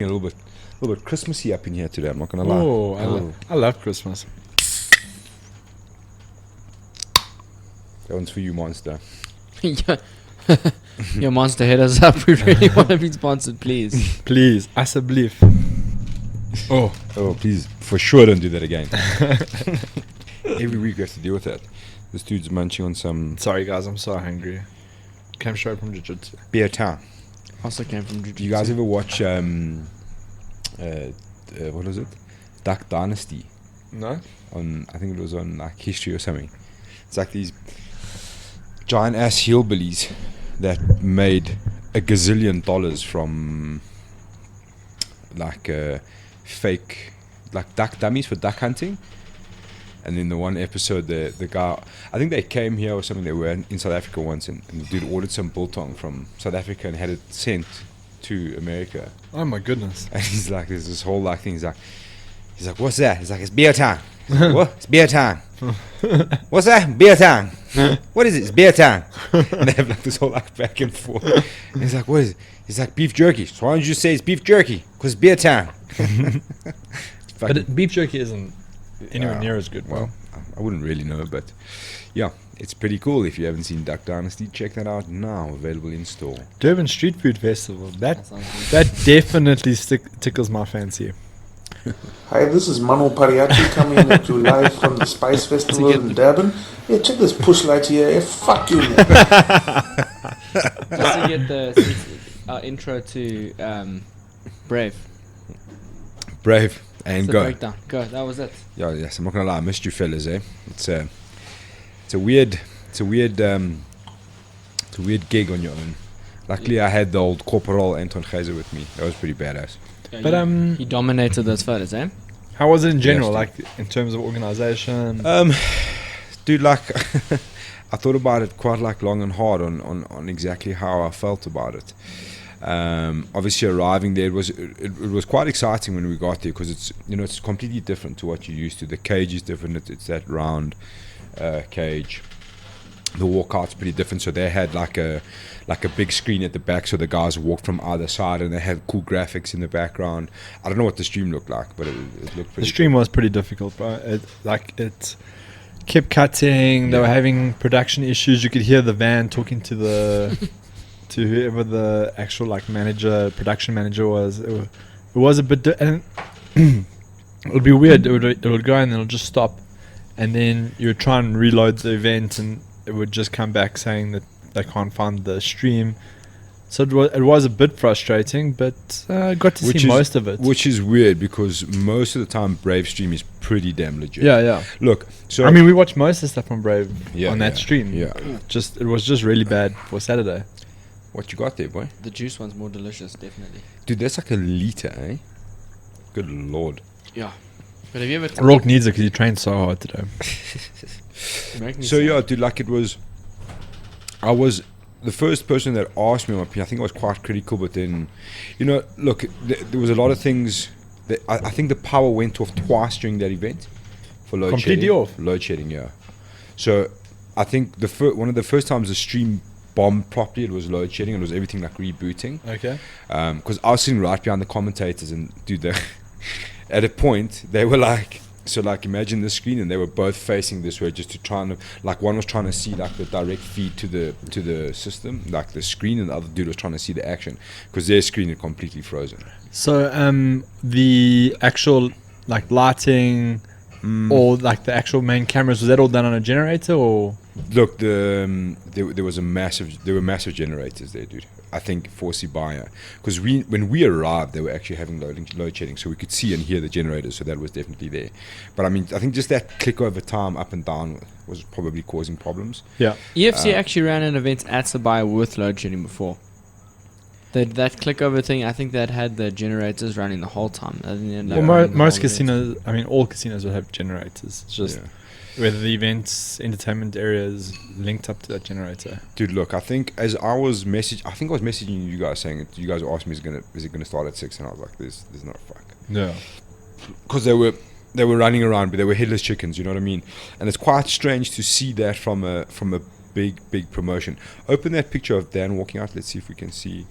A little bit Christmassy up in here today. I'm not gonna lie. Oh, I love Christmas. That one's for you, Monster. Your Monster, hit us up. We really want to be sponsored, please. Please, alsjeblieft. Oh, please, for sure, don't do that again. Every week we have to deal with that. This dude's munching on some Sorry, guys, I'm so hungry. Came straight from jiu-jitsu. beer town. Also came from Do you guys ever watch what was it? Duck Dynasty? No? I think it was on like History or something. It's like these giant ass hillbillies that made $1 gazillion from like fake like duck dummies for duck hunting. And in the one episode, the guy, I think they came here or something. They were in South Africa once, and the dude ordered some biltong from South Africa and had it sent to America. Oh my goodness. And he's like, there's this whole like thing. He's like, what's that? He's like, it's beer time. Like, what? It's beer time. What's that? Beer time. What is it? It's beer time. And they have like this whole like back and forth. And he's like, what is it? He's like, beef jerky. So why don't you just say it's beef jerky? Because it's beer time. But beef jerky isn't anywhere near as good. Well, I wouldn't really know, but yeah, it's pretty cool. If you haven't seen Duck Dynasty, check that out now. Available in store. Durban Street Food Festival. That sounds good. definitely tickles my fancy. Hi, this is Manu Pariachi coming at you live from the Spice Festival in Durban. Yeah, check this push light here. Yeah, fuck you, man. Just to get the intro to Brave. Brave and The go. breakdown. Go. That was it. Yeah, yes. I'm not gonna lie. I missed you fellas, eh? It's a weird gig on your own. Luckily, I had the old Corporal Anton Geyser with me. That was pretty badass. Yeah, But, he dominated those photos, eh? How was it in general, Yes, like in terms of organization? Dude, like I thought about it quite like long and hard on exactly how I felt about it. Obviously arriving there, it was quite exciting when we got there, because it's completely different to what you're used to. The cage is different. It's that round cage. The walkout's pretty different. So they had like a big screen at the back, so the guys walked from either side, and they had cool graphics in the background. I don't know what the stream looked like, but it looked pretty. The stream was pretty difficult, bro. It kept cutting. They were having production issues. You could hear the van talking to the to whoever the actual like production manager was. It was a bit, and it would be weird. It would go and then it'll just stop, and then you would try and reload the event, and it would just come back saying that they can't find the stream. So it was a bit frustrating, but I got to see most of it. Which is weird, because most of the time Brave stream is pretty damn legit. Yeah. Look, so I mean, we watched most of the stuff from Brave Yeah, on that yeah, stream. yeah. It was just really bad for Saturday. what you got there, boy? The juice one's more delicious, definitely. Dude, that's like a liter, eh? Good lord. Yeah. But have you ever... Roarke needs it because he trained so hard today. So yeah, dude, like I was the first person that asked me my opinion. I think I was quite critical, but then, look, there was a lot of things that I think the power went off twice during that event for load Completely shedding. off? Load shedding, yeah. So I think one of the first times the stream bombed properly, it was load shedding, and it was everything like rebooting. Okay. Because I was sitting right behind the commentators, and dude, at a point they were like, so like imagine the screen, and they were both facing this way, just to try and like one was trying to see like the direct feed to the system, like the screen, and the other dude was trying to see the action, because their screen had completely frozen. So the actual like lighting or like the actual main cameras, was that all done on a generator or? Look, there were massive generators there, dude. I think for Sibaya, because when we arrived, they were actually having load shedding, so we could see and hear the generators, so that was definitely there. But I mean, I think just that click over time up and down was probably causing problems. Yeah. EFC actually ran an event at Sabaya with load shedding before. That click over thing, I think that had the generators running the whole time. Well, most casinos, I mean, all casinos will have generators. It's just whether the event's entertainment area is linked up to that generator. Dude, look, I think I was messaging you guys saying it. You guys asked me, is it gonna start at 6? And I was like, there's no fuck. Yeah. Because they were running around, but they were headless chickens. You know what I mean? And it's quite strange to see that from a big promotion. Open that picture of Dan walking out. Let's see if we can see.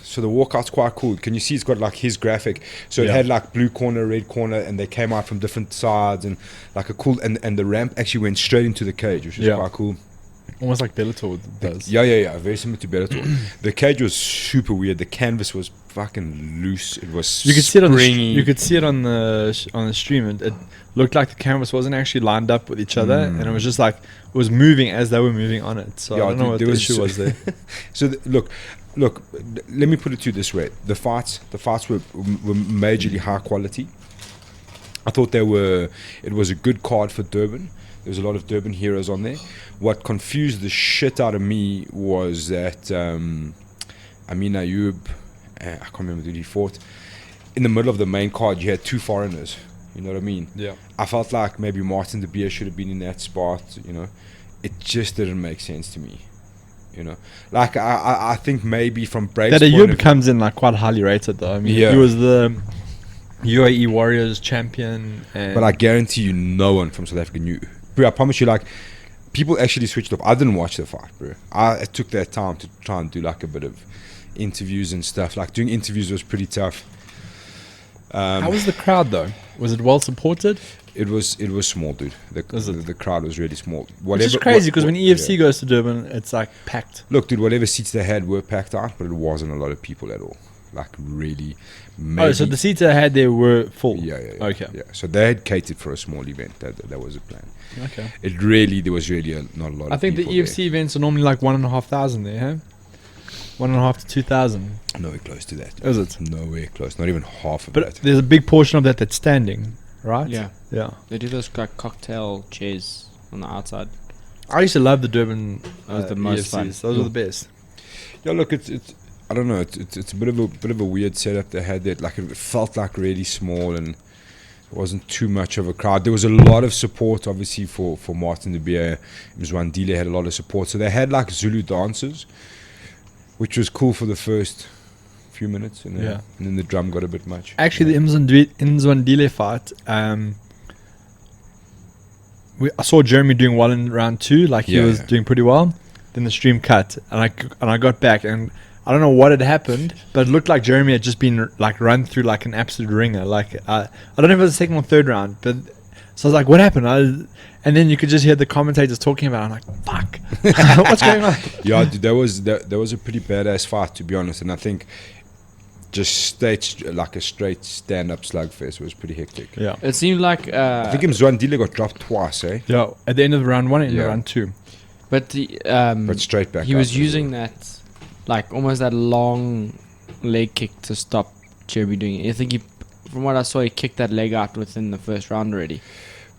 So the walkout's quite cool. Can you see it's got like his graphic? So it had like blue corner, red corner, and they came out from different sides and like a cool. And the ramp actually went straight into the cage, which was quite cool. Almost like Bellator does. Yeah. Very similar to Bellator. The cage was super weird. The canvas was fucking loose. It was You could see it on springy. you could see it on the stream. It looked like the canvas wasn't actually lined up with each other, and it was just like it was moving as they were moving on it. So I don't know what the issue was there. So look. Let me put it to you this way: the fights were majorly high quality. I thought it was a good card for Durban. There was a lot of Durban heroes on there. What confused the shit out of me was that Amin Ayub, I can't remember who he fought. In the middle of the main card, you had two foreigners. You know what I mean? Yeah. I felt like maybe Martin de Beer should have been in that spot. You know, it just didn't make sense to me. You know, like I think maybe from Brave's That point Ayub comes in like quite highly rated though. I mean, he was the UAE Warriors champion. But I guarantee you, no one from South Africa knew. Bro, I promise you, like, people actually switched off. I didn't watch the fight, bro. I took that time to try and do like a bit of interviews and stuff. Like doing interviews was pretty tough. How was the crowd though? Was it well supported? It was small, dude. The crowd was really small. Which is crazy because when EFC goes to Durban, it's like packed. Look, dude, whatever seats they had were packed out, but it wasn't a lot of people at all. Like really. Oh, so the seats they had there were full. Yeah. Okay. Yeah. So they had catered for a small event. That was a plan. Okay. There was really not a lot. I think the EFC events are normally like 1,500 there, huh? 1,500 to 2,000. Nowhere close to that. Is it? Nowhere close. Not even half of but that. But there's a big portion of that that's standing, right? Yeah. They do those like cocktail chairs on the outside. I used to love the Durban That was the most EFCs. fun. Those were the best. Yeah, look, it's I don't know. It's a bit of a weird setup they had there. Like it felt like really small and it wasn't too much of a crowd. There was a lot of support, obviously, for Martin de Beer. Mzwandile had a lot of support. So they had like Zulu dancers, which was cool for the first few minutes, and then the drum got a bit much. Actually, the Mzwandile fight, I saw Jeremy doing well in round 2. Like he was doing pretty well. Then the stream cut, and I got back, and I don't know what had happened, but it looked like Jeremy had just been like run through like an absolute ringer. Like I don't know if it was the second or third round, but so I was like, "What happened?" And then you could just hear the commentators talking about it. I'm like, "Fuck, what's going on?" Yeah, dude, that was a pretty badass fight, to be honest. And I think just like a straight stand-up slugfest was pretty hectic. Yeah, It seemed like I think Mzwandile got dropped twice, eh? yeah. At the end of round 1 and round 2. but the But straight back. he up was as using well. that like almost that long leg kick to stop Jeremy doing it. I think from what I saw, he kicked that leg out within the first round already.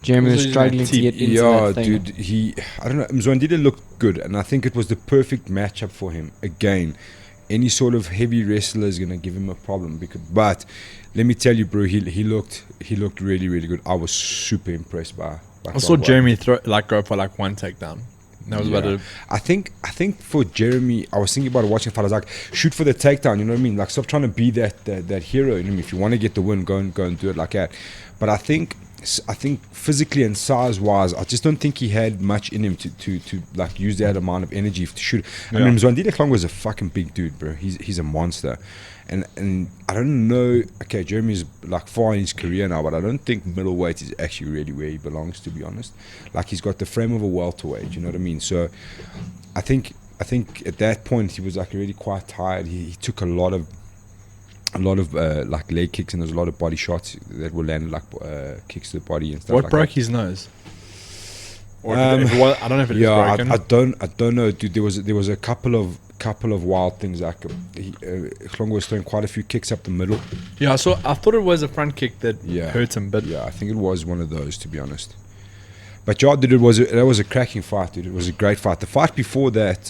Jeremy was struggling to get into that thing. Dude, I don't know. Mzwandile looked good, and I think it was the perfect matchup for him. Again, any sort of heavy wrestler is gonna give him a problem. But let me tell you, bro, he looked really, really good. I was super impressed by. I saw Jeremy go for like one takedown. That was about it. I think for Jeremy, I was thinking about watching fight. I was like, shoot for the takedown. You know what I mean? Like, stop trying to be that hero. You know what I mean? If you want to get the win, go and do it like that. But I think physically and size wise, I just don't think he had much in him to like use that amount of energy to shoot. I mean, Mzwandile Klong was a fucking big dude, bro. He's a monster. And I don't know. Okay, Jeremy's like far in his career now, but I don't think middleweight is actually really where he belongs, to be honest. Like he's got the frame of a welterweight. You know what I mean? So I think at that point he was like really quite tired. He took a lot of like leg kicks, and there was a lot of body shots that were landed like kicks to the body and stuff. What like broke that. his nose? Or I don't know if it is broken. I don't know, dude. There was a couple of wild things. Like Klongo was throwing quite a few kicks up the middle. Yeah, I thought it was a front kick that hurt him, but I think it was one of those, to be honest. But yeah, dude, that was a cracking fight, dude. It was a great fight. The fight before that,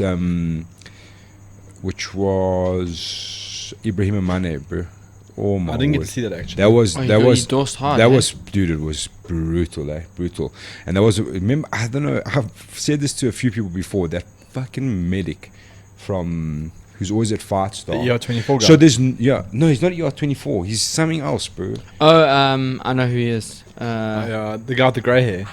which was Ibrahim Mane, bro. Oh my! I didn't get word. to see that actually. That was He dorsed hard. dude. It was brutal, brutal. And that was, remember, I don't know. I've said this to a few people before. That fucking medic from who's always at Fight Star. The ER24 guy. So there's no, he's not ER24. He's something else, bro. Oh, I know who he is. yeah, the guy with the grey hair.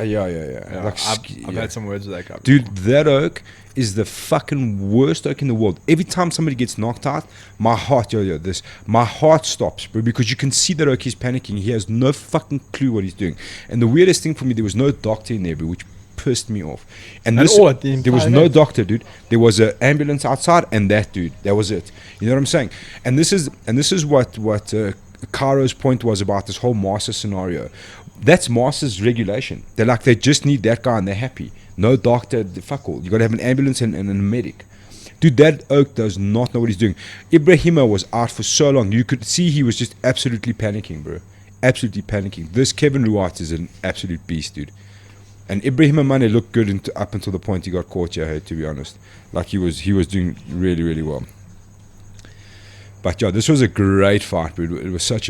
Yeah. Like, I've had some words with that guy. dude, that oak is the fucking worst oak in the world. Every time somebody gets knocked out, my heart stops, bro, because you can see that oak is panicking. He has no fucking clue what he's doing. And the weirdest thing for me, there was no doctor in there, bro, which pissed me off. And this, there was no doctor, dude. There was an ambulance outside, and that dude, that was it. You know what I'm saying? And this is what Cairo's point was about this whole master scenario. That's master's regulation. They just need that guy and they're happy. No doctor, fuck all. You got to have an ambulance and a medic. Dude, that oak does not know what he's doing. Ibrahima was out for so long. You could see he was just absolutely panicking, bro. Absolutely panicking. This Kevin Ruart is an absolute beast, dude. And Ibrahima Mane looked good up until the point he got caught here, to be honest. Like he was doing really, really well. But yeah, this was a great fight, bro. It was such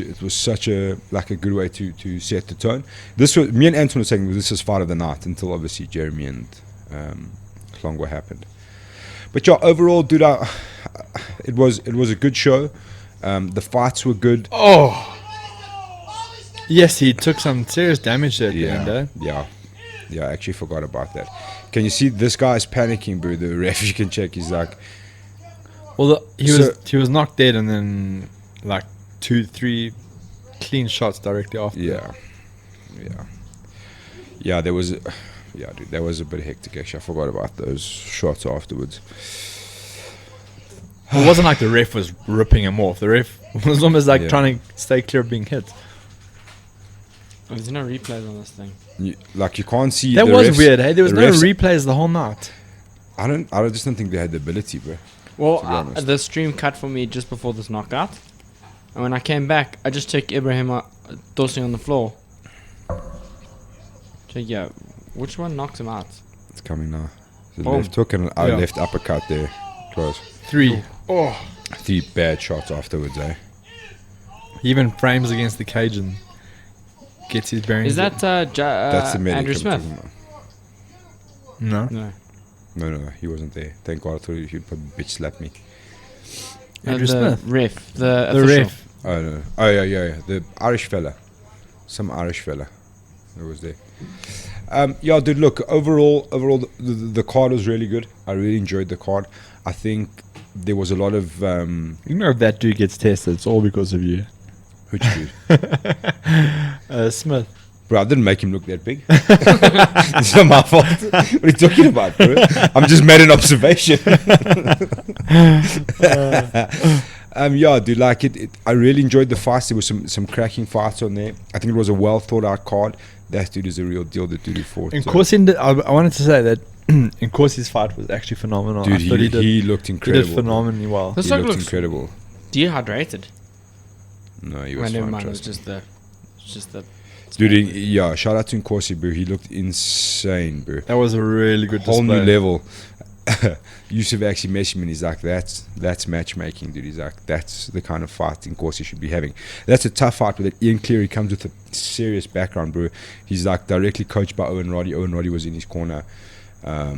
a like a good way to set the tone. This was, me and Anton were saying this is fight of the night until obviously Jeremy and Klongwa happened. But yeah, overall, dude, it was a good show. The fights were good. Oh, yes, he took some serious damage there at the end, eh? Yeah, I actually forgot about that. Can you see this guy's panicking, bro? The ref, you can check. He's like, well, he was knocked dead, and then like 2-3 clean shots directly after. Yeah. There was, dude, that was a bit hectic. Actually, I forgot about those shots afterwards. It wasn't like the ref was ripping him off. The ref was almost like trying to stay clear of being hit. There's no replays on this thing. You can't see. That the was refs, weird. Hey, there was no refs, replays the whole night. I just don't think they had the ability, bro. Well, the stream cut for me just before this knockout, and when I came back, I just checked Ibrahim tossing on the floor. Check, which one knocks him out? It's coming now. The left hook and left uppercut there. Close. 3. 3 bad shots afterwards, eh? He even frames against the cage and gets his bearings. Is that that's the medic Andrew I'm Smith? talking about. No. No, he wasn't there. Thank God, I thought he'd probably bitch slap me. Andrew the Smith. Ref, the official. Ref. Oh, no. Oh, yeah. The Irish fella. Some Irish fella that was there. Yeah, dude, look, overall, the card was really good. I really enjoyed the card. I think there was a lot of... You know, if that dude gets tested, it's all because of you. Which dude? Smith. Bro, I didn't make him look that big. It's not my fault. What are you talking about, bro? I'm just made an observation. Yeah, dude, like it. I really enjoyed the fights. There was some cracking fights on there. I think it was a well thought out card. That dude is a real deal. The dude who fought. In Corsi, I wanted to say that in Corsi's fight was actually phenomenal. Dude, he looked incredible. He did phenomenally well. This He looked looks incredible. dehydrated. No, he was Never fine. mind. Trust It's me. just the. Dude, shout out to Nkosi, bro. He looked insane, bro. That was a really good Whole display. new level. Yusuf actually messaged me and he's like, that's matchmaking, dude. He's like, that's the kind of fight Nkosi should be having. That's a tough fight, but that Ian Cleary comes with a serious background, bro. He's like directly coached by Owen Roddy. Owen Roddy was in his corner. I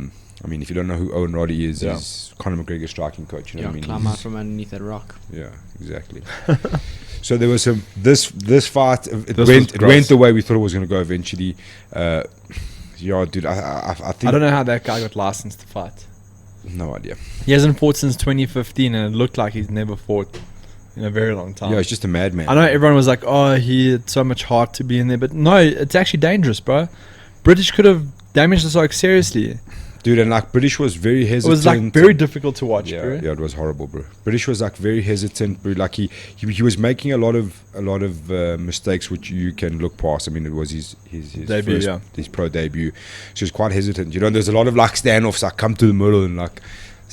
mean, if you don't know who Owen Roddy is, he's Conor McGregor's striking coach. You know what I mean? Climb out from underneath that rock. Yeah, exactly. So there was some this fight. It This went the way we thought it was going to go eventually. Yeah, dude, I think I don't know how that guy got licensed to fight. No idea. He hasn't fought since 2015, and it looked like he's never fought in a very long time. Yeah, he's just a madman. I know everyone was like, "Oh, he had so much heart to be in there," but no, it's actually dangerous, bro. British could have damaged the Sark seriously. Dude, and like British was very hesitant. It was like very difficult to watch, Yeah, bro. yeah, it was horrible, bro. British was like very hesitant, bro. Like he was making a lot of mistakes which you can look past. I mean, it was his Debut, first, his pro debut. So he was quite hesitant. You know, there's a lot of like standoffs. Like come to the middle and like,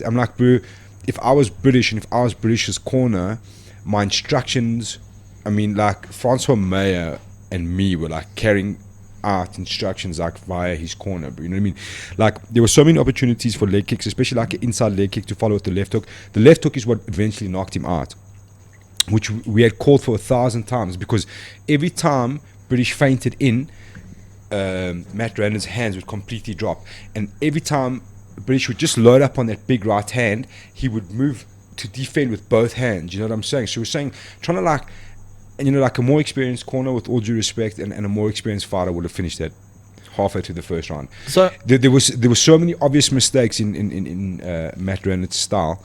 I'm like, bro. If I was British and if I was British's corner, my instructions. I mean, like Francois Meyer and me were like carrying out instructions like via his corner, but you know what I mean? Like there were so many opportunities for leg kicks, especially like an inside leg kick to follow with the left hook. The left hook is what eventually knocked him out, which we had called for 1,000 times, because every time British fainted in, Matt Randon's hands would completely drop, and every time British would just load up on that big right hand, he would move to defend with both hands. You know what I'm saying? So we're saying trying to like a more experienced corner, with all due respect, and a more experienced fighter would have finished that halfway through the first round. So there were so many obvious mistakes in Matt Reynolds' style.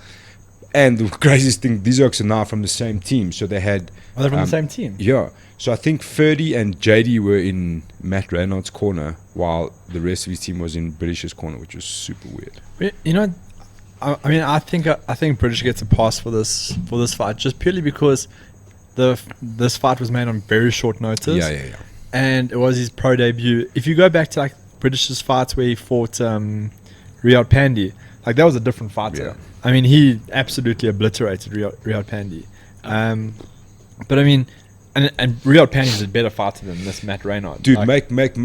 And the craziest thing, these oaks are now from the same team, so they had. Are they from the same team? Yeah. So I think Ferdy and JD were in Matt Reynolds' corner, while the rest of his team was in British's corner, which was super weird. You know, I mean, I think British gets a pass for this fight, just purely because this fight was made on very short notice. Yeah. And it was his pro debut. If you go back to like British's fights where he fought Riyad Pandey, like that was a different fighter. Yeah. I mean, he absolutely obliterated Riyad Pandey. But I mean, and Riyad Pandey is a better fighter than this Matt Reynolds. Dude, like, make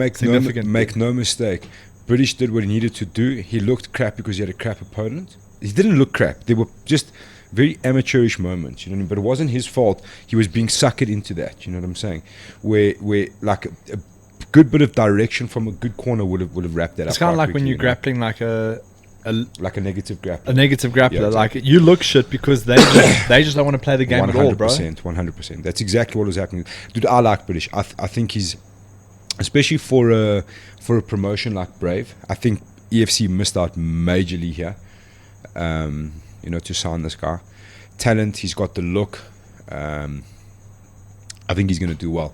no mistake. British did what he needed to do. He looked crap because he had a crap opponent. He didn't look crap. They were just very amateurish moments, you know what I mean? But it wasn't his fault. He was being suckered into that, you know what I'm saying? Where like a good bit of direction from a good corner would have wrapped that up. It's kind of like quickly, when you're grappling like a negative grappler. A negative grappler. Yeah, exactly. Like you look shit because they just don't want to play the game at all, bro. 100%. That's exactly what was happening. Dude, I like British. I think he's, especially for a promotion like Brave, I think EFC missed out majorly here. To sign this guy. Talent, he's got the look. I think he's going to do well.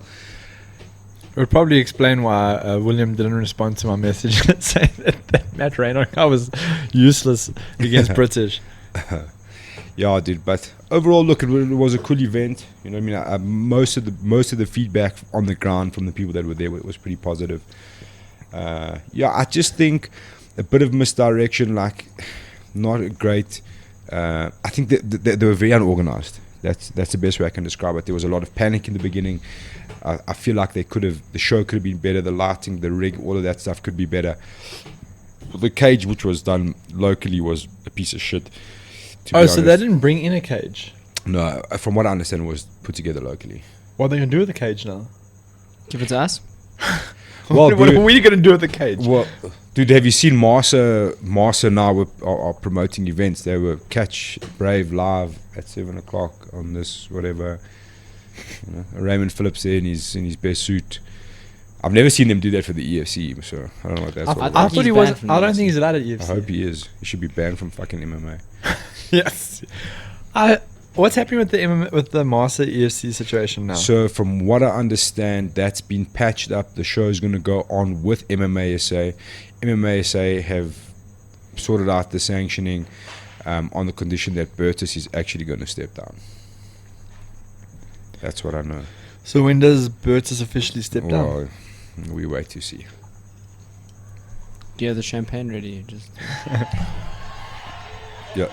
It would probably explain why William didn't respond to my message saying that Matt Reynolds was useless against British. Yeah, dude. But overall, look, it was a cool event. You know what I mean? Most of the feedback on the ground from the people that were there was pretty positive. I just think a bit of misdirection, like not a great. I think that they were very unorganized. That's the best way I can describe it. There was a lot of panic in the beginning. I feel like the show could have been better. The lighting, the rig, all of that stuff could be better. The cage, which was done locally, was a piece of shit. So they didn't bring in a cage? No, from what I understand, it was put together locally. What are they going to do with the cage now? Give it to us. Well, what are you going to do with the cage? Well, dude, have you seen Marsa now are promoting events? They were catch Brave live at 7 o'clock on this whatever. You know, Raymond Phillips there in his best suit. I've never seen them do that for the EFC, so I don't know what that's all about. I thought he was. I don't think he's allowed at EFC. I hope he is. He should be banned from fucking MMA. Yes. What's happening with the Marsa EFC situation now? So from what I understand, that's been patched up. The show is going to go on with MMA SA. MMA SA have sorted out the sanctioning on the condition that Bertus is actually going to step down. That's what I know. So when does Bertus officially step down? We wait to see. Do you have the champagne ready? Just Yeah.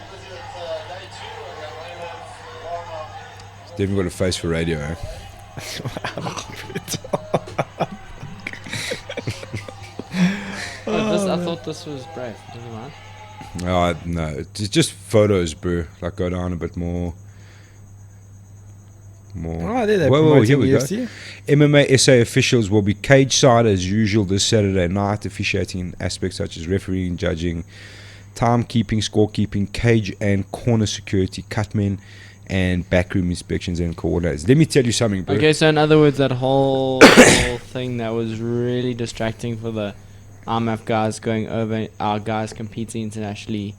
Definitely got a face for radio, eh? I thought this was Brave. Never mind. No, it's just photos, bro. Like go down a bit more. Oh, they're Whoa, here promoting we go. EFC. MMA SA officials will be cage side as usual this Saturday night, officiating in aspects such as refereeing, judging, timekeeping, scorekeeping, cage and corner security, cutmen, and backroom inspections and coordinators. Let me tell you something, bro. Okay, so in other words, that whole thing that was really distracting for the RMF guys going over, our guys competing internationally,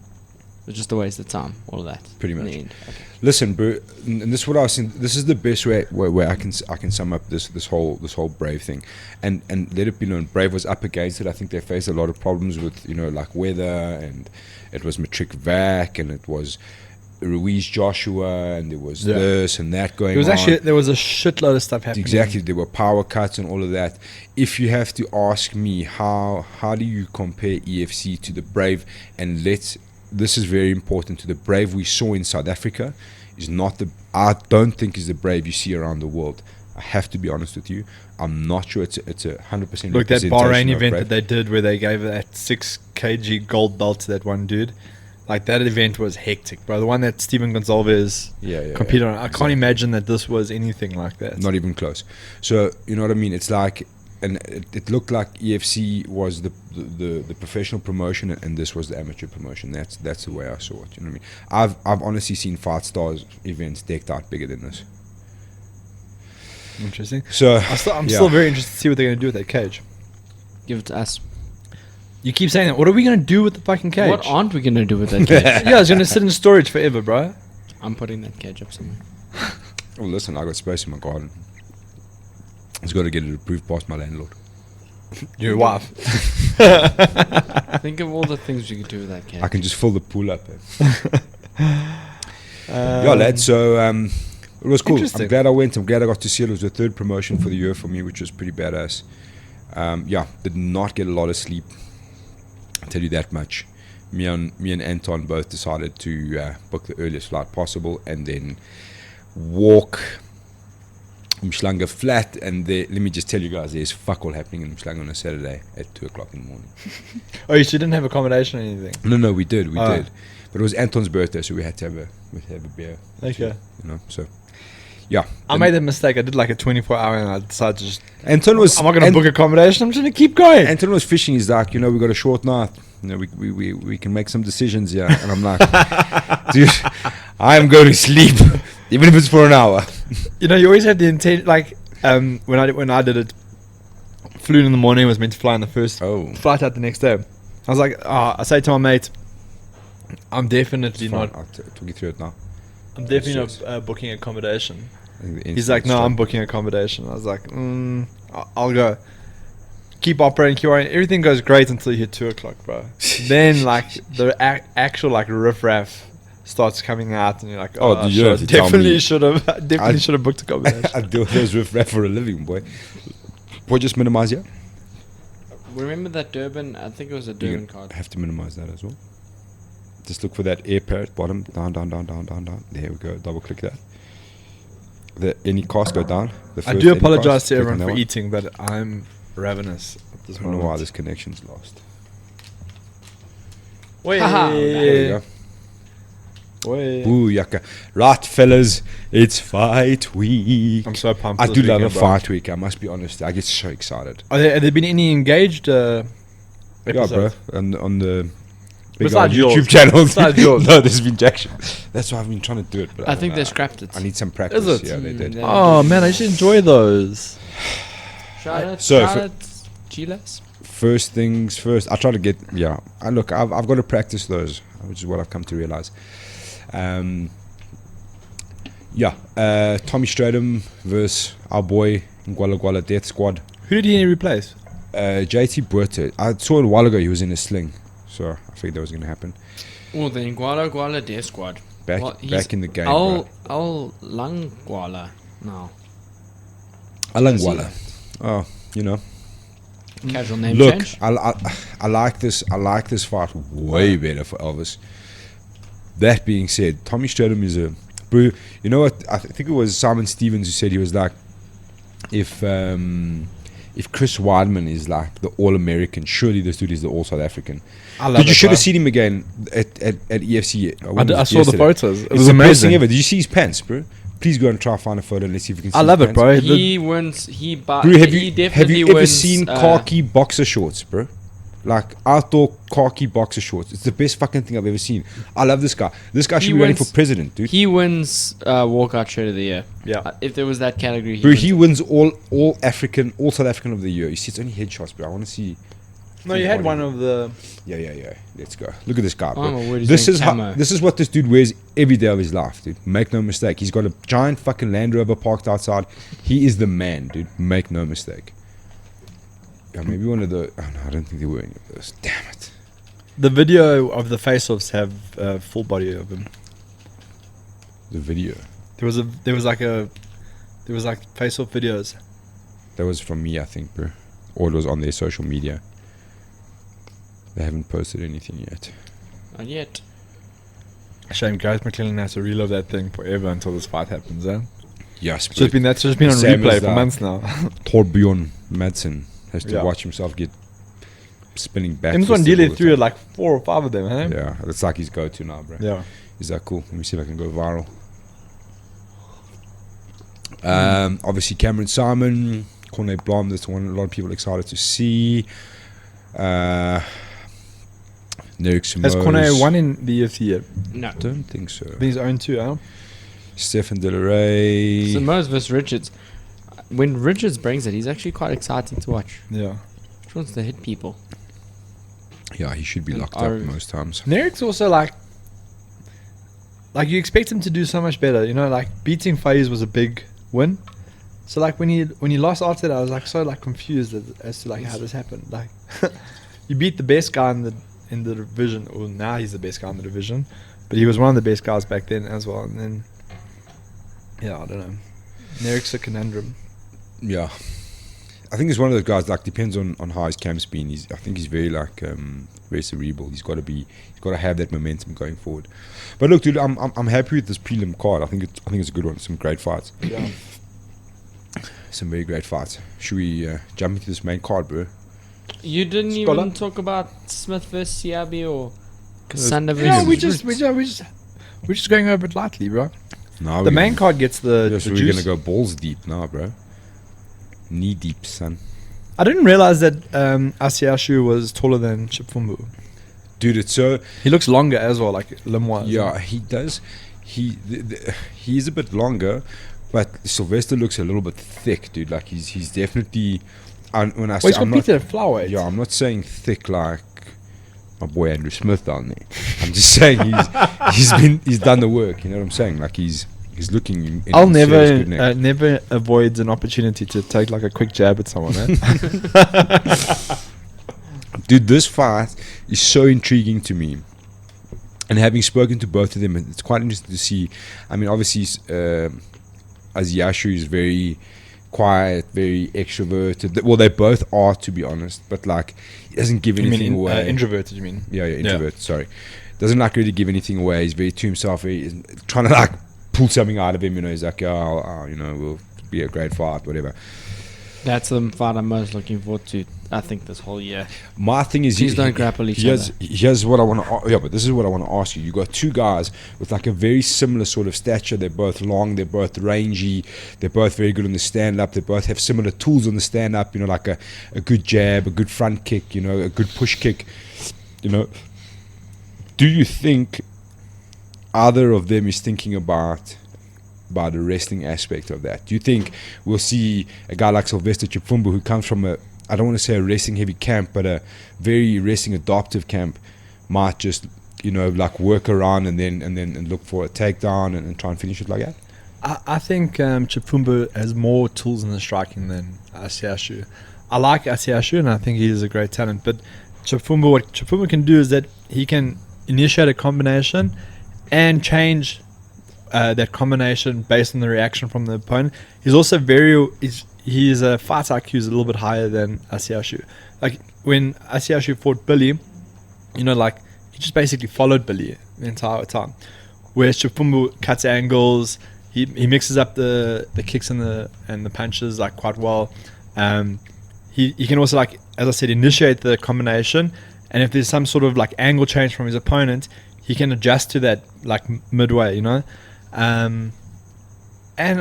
was just a waste of time. All of that. Pretty much. In the end. Okay. Listen, bro, and this is what I was saying. This is the best way I can sum up this whole Brave thing, and let it be known, Brave was up against it. I think they faced a lot of problems with like weather, and it was Matric Vac, and it was Ruiz Joshua, and there was this and that going on. There was a shitload of stuff happening. Exactly, there were power cuts and all of that. If you have to ask me how do you compare EFC to the Brave, and this is very important, to the Brave we saw in South Africa is not I don't think is the Brave you see around the world. I have to be honest with you. I'm not sure it's a 100%. Look, that Bahrain event that they did where they gave that 6 kg gold belt to that one dude, like that event was hectic, bro. The one that Steven Gonzalez competed on. I can't imagine that this was anything like that. Not even close. So, you know what I mean? It's like and it looked like EFC was the professional promotion, and this was the amateur promotion. That's the way I saw it. You know what I mean? I've honestly seen Fight Stars events decked out bigger than this. Interesting. So I'm still very interested to see what they're going to do with that cage. Give it to us. You keep saying that. What are we going to do with the fucking cage? What aren't we going to do with that cage? Yeah, it's going to sit in storage forever, bro. I'm putting that cage up somewhere. Well, listen, I got space in my garden. It's got to get it approved past my landlord. Your wife. Think of all the things you could do with that cage. I can just fill the pool up. Yeah, lad. So it was cool. I'm glad I went. I'm glad I got to see it. It was the third promotion for the year for me, which was pretty badass. Yeah, did not get a lot of sleep. I'll tell you that much. Me and Anton both decided to book the earliest flight possible and then walk Umhlanga flat. And let me just tell you guys, there's fuck all happening in Umhlanga on a Saturday at 2 o'clock in the morning. Oh, you didn't have accommodation or anything? No, we did. But it was Anton's birthday, so we had to have a beer. Okay. You know, so yeah. I made a mistake. I did like a 24-hour and I decided to just... Anton was... I'm not going to book accommodation. I'm just going to keep going. Anton was fishing. He's like, we got a short night. We can make some decisions here. And I'm like, dude, I'm going to sleep, even if it's for an hour. You always have the intent, like, when I did it, flew in the morning, was meant to fly on the first flight out the next day. I was like, I say to my mate, I'm definitely not... I'll talk you through it now. I'm definitely not booking accommodation. He's like, no, I'm booking accommodation. I was like, I'll go. Keep operating, everything goes great until you hit 2 o'clock, bro. Then, like, the actual, like, riffraff starts coming out, and you're like, definitely should have booked accommodation. I deal with those riffraff for a living, boy. Boy, just minimize, yeah? Remember that Durban? I think it was a Durban card. I have to minimize that as well. Just look for that air parrot bottom, down. There we go. Double click that. Any cast go down. I do apologize to everyone for eating, but I'm ravenous at this moment. I don't know why this connection's lost. Wait. There we go. Booyaka. Right, fellas, it's fight week. I'm so pumped. I do love a fight week, I must be honest. I get so excited. Have there been any engaged episodes? Yeah, bro. On the Besides BigAl YouTube channels. No, there's been jack shit. That's why I've been trying to do it. But I think they scrapped it. I need some practice. Is it? Yeah, they did. Oh, man, I should enjoy those. Shout Chilas. First things first. I try to get... Yeah. I've got to practice those, which is what I've come to realize. Tommy Stratum versus our boy Gwala Death Squad. Who did he replace? JT Buerta. I saw it a while ago. He was in a sling, so I figured that was going to happen. Oh, then Gwala Death Squad. Back in the game. Al Lang Gwala. No. Alang Gwala. Oh, Casual name Look, change. I like this. I like this fight way better for Elvis. That being said, Tommy Stratum is a bro. You know what? I think it was Simon Stevens who said, he was like, if Chris Weidman is like the All-American, surely this dude is the All-South African. Dude, you should have seen him again at EFC. I saw the photos. It was the amazing. best thing ever. Did you see his pants, bro? Please go and try and find a photo and let's see if we can see I love it, bro. He wins. Bro, have you ever seen khaki boxer shorts, bro? Like outdoor khaki boxer shorts. It's the best fucking thing I've ever seen. I love this guy. This guy should be running for president, dude. He wins walkout shirt of the year. Yeah. If there was that category, he wins all African, all South African of the year. You see, it's only headshots, bro. I want to see. No, you had one of the... Yeah. Let's go. Look at this guy, bro. Oh, this is what this dude wears every day of his life, dude. Make no mistake. He's got a giant fucking Land Rover parked outside. He is the man, dude. Make no mistake. Yeah, maybe one of the... Oh, no, I don't think they were any of those. Damn it. The video of the face-offs have full body of him. The video? There was like face-off videos. That was from me, I think, bro. Or it was on their social media. They haven't posted anything yet. Not yet. Shame, Gareth McClellan has to relive that thing forever until this fight happens, eh? Yes, bro. That's just been on replay for months now. Torbjorn Madsen has to watch himself get spinning back. Ndile threw like 4 or 5 of them, eh? Yeah, that's like his go-to now, bro. Yeah. Is that cool? Let me see if I can go viral. Obviously, Cameron Simon, Corne Blom, that's one a lot of people are excited to see. Nerix Has Corne won in the UFC yet? No. I don't think so. I think he's owned 2, huh? Stefan De La Rey. Samoa's versus Richards. When Richards brings it, he's actually quite exciting to watch. Yeah. He wants to hit people. Yeah, he should be And locked up most times. Nerix also like you expect him to do so much better, you know, like beating Thie was a big win. So like when he lost after that, I was like so like confused as to like how this happened. Like you beat the best guy in the division, or now he's the best guy in the division, but he was one of the best guys back then as well. And then yeah, I don't know. Nerix's a conundrum. Yeah. I think he's one of those guys, like, depends on how his camp's been. I think he's very, like, very cerebral. He's got to have that momentum going forward. But look, dude, I'm happy with this prelim card. I think it's a good one. Some great fights. Yeah. Some very great fights. Should we jump into this main card, bro? You didn't Scholar? even talk about Smith versus Siabi or Cassandra Yeah, versus... we're just going over it lightly, bro. No, The main card gets the Yes, we're juice. gonna go balls deep now, bro. Knee deep, son. I didn't realize that Asiashu was taller than Chipfumbu. Dude, it's so... He looks longer as well, like limb-wise. Yeah, he does. He's a bit longer, but Sylvester looks a little bit thick, dude. Like, he's definitely... When I say, He's I'm competed not, at flyweight. yeah, I'm not saying thick like my boy Andrew Smith down there. I'm just saying he's done the work. You know what I'm saying? Like, he's looking in I'll serious good nick. never avoid an opportunity to take like a quick jab at someone. Eh? Dude, this fight is so intriguing to me. And having spoken to both of them, it's quite interesting to see. I mean, obviously, Asiashu is very quiet, very extroverted. Well, they both are, to be honest. But, like, he doesn't give anything away. Introverted, you mean? Yeah, introvert, sorry. Doesn't, like, really give anything away. He's very to himself. He's trying to, like, pull something out of him. You know, he's like, we'll be a great fight, whatever. That's the fight I'm most looking forward to, I think, this whole year. My thing is, Please don't grapple each other. Here's what I want to. Yeah, but this is what I want to ask you. You got two guys with like a very similar sort of stature. They're both long. They're both rangy. They're both very good on the stand up. They both have similar tools on the stand up. You know, like a good jab, a good front kick. You know, a good push kick. You know, do you think either of them is thinking about the wrestling aspect of that? Do you think we'll see a guy like Sylvester Chipfumbu, who comes from I don't want to say a wrestling heavy camp, but a very wrestling adoptive camp, might just, you know, like work around and then look for a takedown and try and finish it like that? I think Chipfumbu has more tools in the striking than Asiashu. I like Asiashu and I think he is a great talent, but what Chipfumbu can do is that he can initiate a combination and change that combination based on the reaction from the opponent. He's also his fight IQ is a little bit higher than Asiashu. Like when Asiashu fought Billy, you know, like he just basically followed Billy the entire time. Whereas Chipfumbu cuts angles, he mixes up the kicks and the punches like quite well. He can also, like as I said, initiate the combination, and if there's some sort of like angle change from his opponent, he can adjust to that like midway, you know. And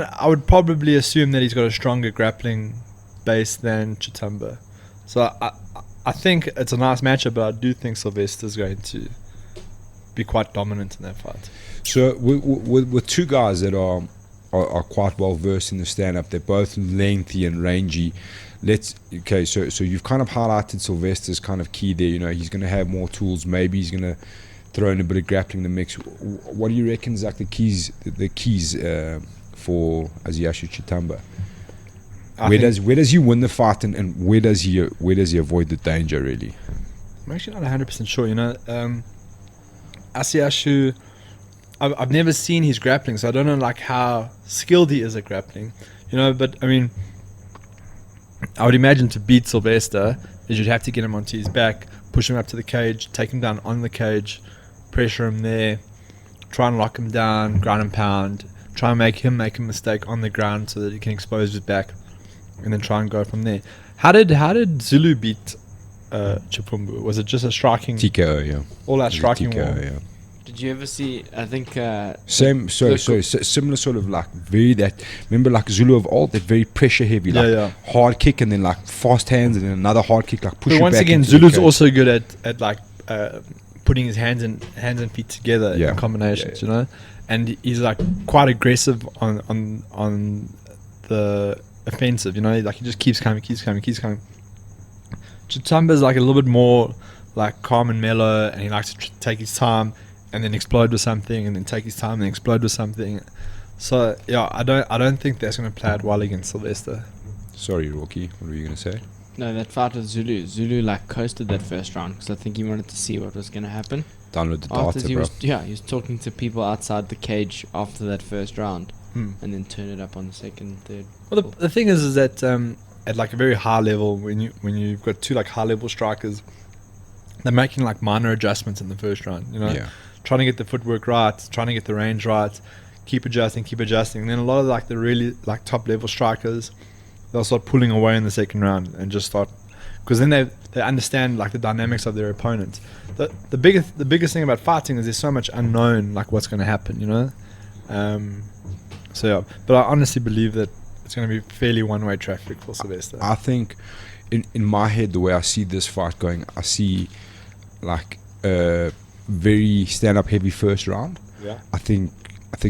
I would probably assume that he's got a stronger grappling base than Chitamba. So I think it's a nice matchup, but I do think Sylvester's going to be quite dominant in that fight. So with two guys that are quite well versed in the stand-up, they're both lengthy and rangy. So you've kind of highlighted Sylvester's kind of key there. You know, he's going to have more tools. Maybe he's going to throw in a bit of grappling in the mix. What do you reckon is like the keys for Asiashu Chitamba? Where does he win the fight, and where does he avoid the danger, really? I'm actually not 100% sure. You know, Asiashu, I've never seen his grappling, so I don't know like how skilled he is at grappling. You know, but I mean, I would imagine to beat Sylvester is you'd have to get him onto his back, push him up to the cage, take him down on the cage, pressure him there, try and lock him down, ground and pound, try and make him make a mistake on the ground so that he can expose his back, and then try and go from there. How did Zulu beat Chipfumbu? Was it just a striking TKO, yeah. all out striking TKO, war? yeah. Did Did you ever see? I think similar sort of like remember like Zulu of old, that very pressure heavy, like hard kick and then like fast hands and then another hard kick, like push. But you once back again, into Zulu's the cage. also good at like putting his hands and feet together in combinations, you know, and he's like quite aggressive on the offensive, you know, like he just keeps coming. Chitamba's like a little bit more like calm and mellow, and he likes to take his time and then explode with something, and then take his time and explode with something. So yeah, I don't think that's going to play out well against Sylvester. Sorry, Roarke, what were you going to say? No, that fight with Zulu like coasted that first round because I think he wanted to see what was going to happen. Download the After data, bro. he was talking to people outside the cage after that first round, and then turn it up on the second, third. Well, the thing is that at like a very high level, when you've got two like high level strikers, they're making like minor adjustments in the first round, you know, trying to get the footwork right, trying to get the range right, keep adjusting, and then a lot of like the really like top level strikers, they'll start pulling away in the second round and just start, because then they understand like the dynamics of their opponent. The biggest thing about fighting is there's so much unknown, like what's going to happen, you know. So yeah, but I honestly believe that it's going to be fairly one-way traffic for Sylvester. I think in my head, the way I see this fight going, I see like a very stand-up heavy first round. Yeah. I think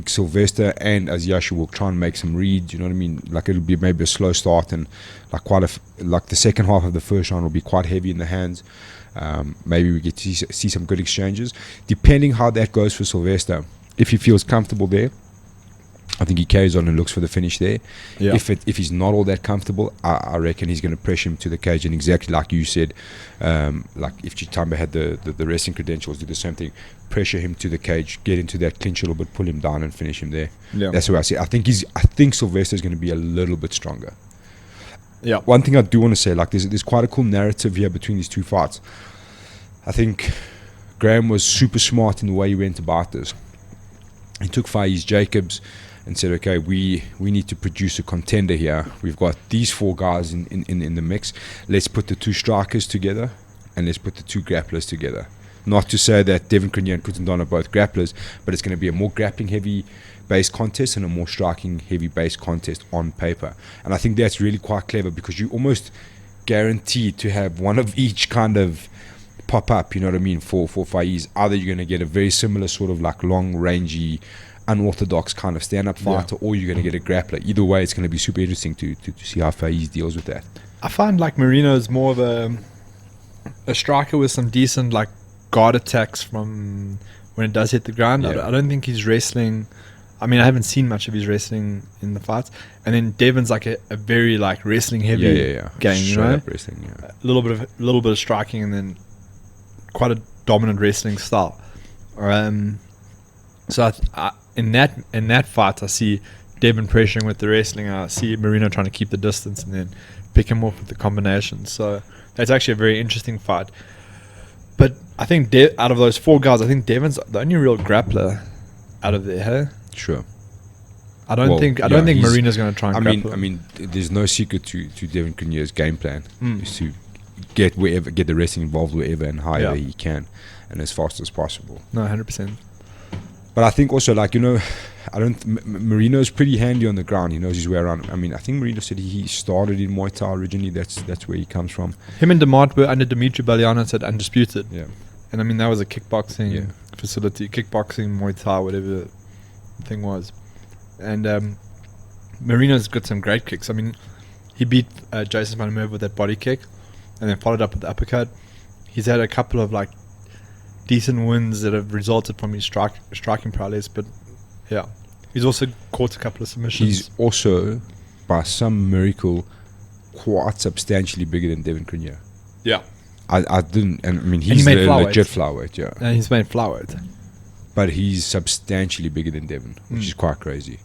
Sylvester and Aziasha will try and make some reads, you know what I mean? Like it'll be maybe a slow start, and like like the second half of the first round will be quite heavy in the hands. Maybe we get to see some good exchanges. Depending how that goes for Sylvester, if he feels comfortable there, I think he carries on and looks for the finish there. Yeah. If he's not all that comfortable, I reckon he's going to pressure him to the cage, and exactly like you said, like if Chitamba had the wrestling credentials, do the same thing. Pressure him to the cage, get into that clinch a little bit, pull him down and finish him there. Yeah. That's what I see. I think Sylvester's going to be a little bit stronger. Yeah. One thing I do want to say, like there's quite a cool narrative here between these two fights. I think Graham was super smart in the way he went about this. He took Thie's Jacobs and said, okay, we need to produce a contender here. We've got these four guys in the mix. Let's put the two strikers together, and let's put the two grapplers together. Not to say that Devin Cronje and Kutendon are both grapplers, but it's going to be a more grappling heavy based contest and a more striking heavy based contest on paper. And I think that's really quite clever, because you almost guaranteed to have one of each kind of pop up, you know what I mean, for Thie's. Either you're going to get a very similar sort of like long rangy, unorthodox kind of stand-up fighter, or you're going to get a grappler. Either way, it's going to be super interesting to see how Thie's deals with that. I find like Marino is more of a striker with some decent like guard attacks from when it does hit the ground. Yeah. I don't think he's wrestling. I mean, I haven't seen much of his wrestling in the fights. And then Devon's like a very like wrestling heavy game, you know, wrestling, a little bit of striking, and then quite a dominant wrestling style. So in that fight, I see Devon pressuring with the wrestling. I see Marino trying to keep the distance and then pick him off with the combinations. So that's actually a very interesting fight. But I think out of those four guys, I think Devon's the only real grappler out of there. Hey? Sure. I don't think Marino's going to try and grapple. I mean, there's no secret to Devin Cronje's game plan is to get the wrestling involved wherever and however he can, and as fast as possible. No, 100%. But I think also, like, you know, Marino's pretty handy on the ground. He knows his way around. I mean, I think Marino said he started in Muay Thai originally. That's where he comes from. Him and Demart were under Dimitri Balianos at Undisputed. Yeah. And I mean, that was a kickboxing facility, kickboxing, Muay Thai, whatever the thing was. And Marino's got some great kicks. I mean, he beat Jason Manamurv with that body kick, and then followed up with the uppercut. He's had a couple of like decent wins that have resulted from his striking prowess, but yeah, he's also caught a couple of submissions. He's also, by some miracle, quite substantially bigger than Devin Cronje. Yeah. I didn't, and I mean, he's he a legit flyweight, yeah. And he's made flyweight. But he's substantially bigger than Devin, which is quite crazy.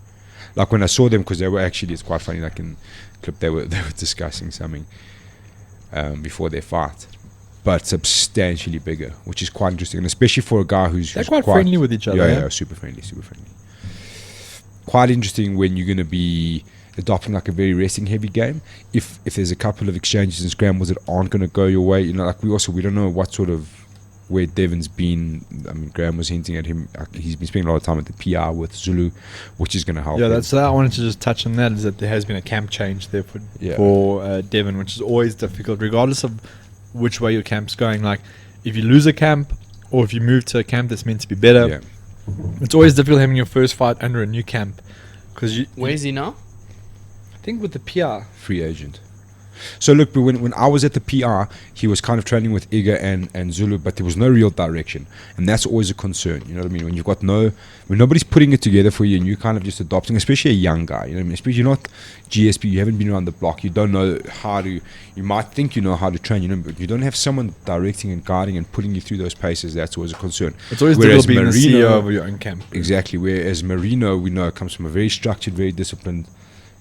Like when I saw them, because they were actually, it's quite funny, like in the clip they were discussing something before their fight. But substantially bigger, which is quite interesting, and especially for a guy who's quite friendly with each other. Yeah, super friendly. Quite interesting when you're going to be adopting like a very wrestling heavy game. If there's a couple of exchanges and scrambles that aren't going to go your way, you know, like we don't know what sort of where Devon's been. I mean, Graham was hinting at him. He's been spending a lot of time at the PR with Zulu, which is going to help. Yeah, him. that's I wanted to just touch on that. Is that there has been a camp change there for Devon, which is always difficult, regardless of which way your camp's going. Like, if you lose a camp or if you move to a camp that's meant to be better, it's always difficult having your first fight under a new camp. Because where is he now? I think with the PR. Free agent. So look, but when I was at the PR, he was kind of training with Iga and Zulu, but there was no real direction, and that's always a concern. You know what I mean? When you've got when nobody's putting it together for you, and you kind of just adopting, especially a young guy. You know what I mean? Especially you're not GSP, you haven't been around the block, you don't know how to. You might think you know how to train, you know, but you don't have someone directing and guiding and putting you through those paces. That's always a concern. It's always difficult being the CEO of your own camp. Exactly. Whereas Marino, we know, comes from a very structured, very disciplined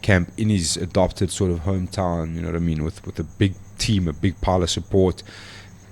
camp in his adopted sort of hometown, you know what I mean, with a big team, a big pile of support.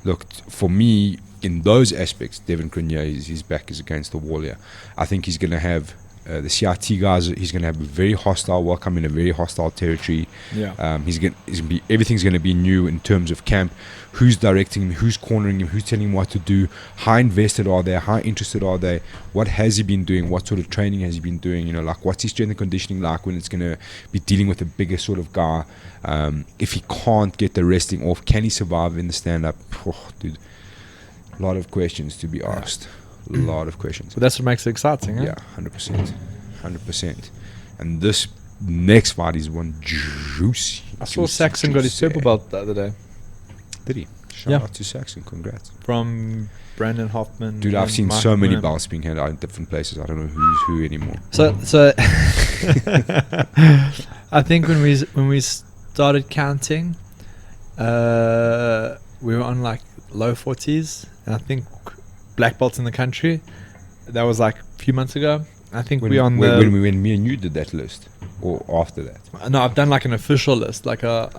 Look, for me, in those aspects, Devon Grenier, his back is against the wall here. I think he's going to have the CRT guys, he's going to have a very hostile welcome in a very hostile territory. Yeah. He's going to be, everything's going to be new in terms of camp. Who's directing him, who's cornering him, who's telling him what to do, how invested are they, how interested are they, what has he been doing, what sort of training has he been doing, you know, like what's his strength and conditioning like when it's going to be dealing with a bigger sort of guy. If he can't get the resting off, can he survive in the stand-up? Oh, dude, a lot of questions to be asked. A lot of questions. But that's what makes it exciting, huh? Yeah, 100%. And this next fight is one juicy. I saw Saxon got his purple belt the other day. Did he? Shout out to Saxon, congrats. From Brandon Hoffman. Dude, I've seen Mark so many William. belts being handed out in different places. I don't know who's who anymore. So I think when we started counting, we were on like low 40s, and I think black belts in the country. That was like a few months ago. I think when me and you did that list, or after that. No, I've done like an official list, like so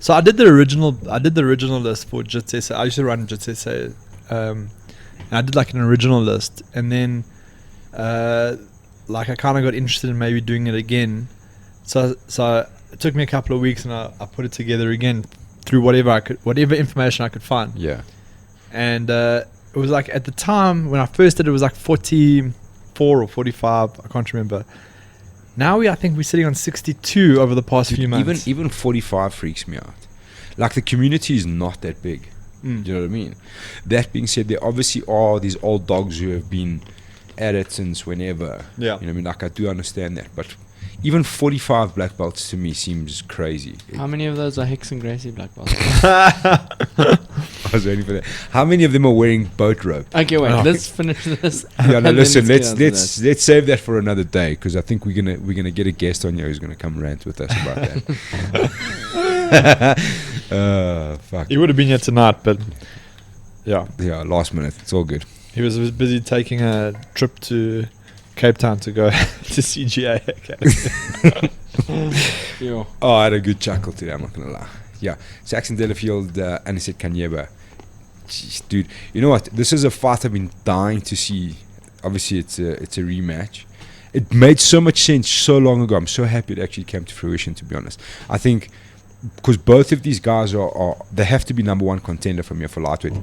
I did the original list for Jitsese. I used to run Jitsese, and I did like an original list, and then like I kind of got interested in maybe doing it again. So it took me a couple of weeks, and I put it together again through whatever information I could find. Yeah. And it was like, at the time when I first did it was like 44 or 45, I can't remember. Now I think we're sitting on 62 over the past few months. Even 45 freaks me out. Like, the community is not that big. Do you know what I mean? That being said, there obviously are these old dogs who have been at it since whenever. Yeah. You know what I mean? Like, I do understand that. But even 45 black belts to me seems crazy. How many of those are Hicks and Gracie black belts? I was waiting for that. How many of them are wearing boat rope? Okay, wait. Let's finish this. Yeah, no, and listen. then Let's save that for another day, because I think we're gonna get a guest on here who's gonna come rant with us about that. Fuck. He would have been here tonight, but yeah, last minute. It's all good. he was busy taking a trip to Cape Town to go to CGA Academy. Yo. Oh, I had a good chuckle today, I'm not gonna lie. Yeah, Saxon Delafield, Anisette Kanyeba. Jeez, dude, you know what? This is a fight I've been dying to see. Obviously, it's a rematch. It made so much sense so long ago. I'm so happy it actually came to fruition, to be honest. I think because both of these guys they have to be number one contender from here for lightweight,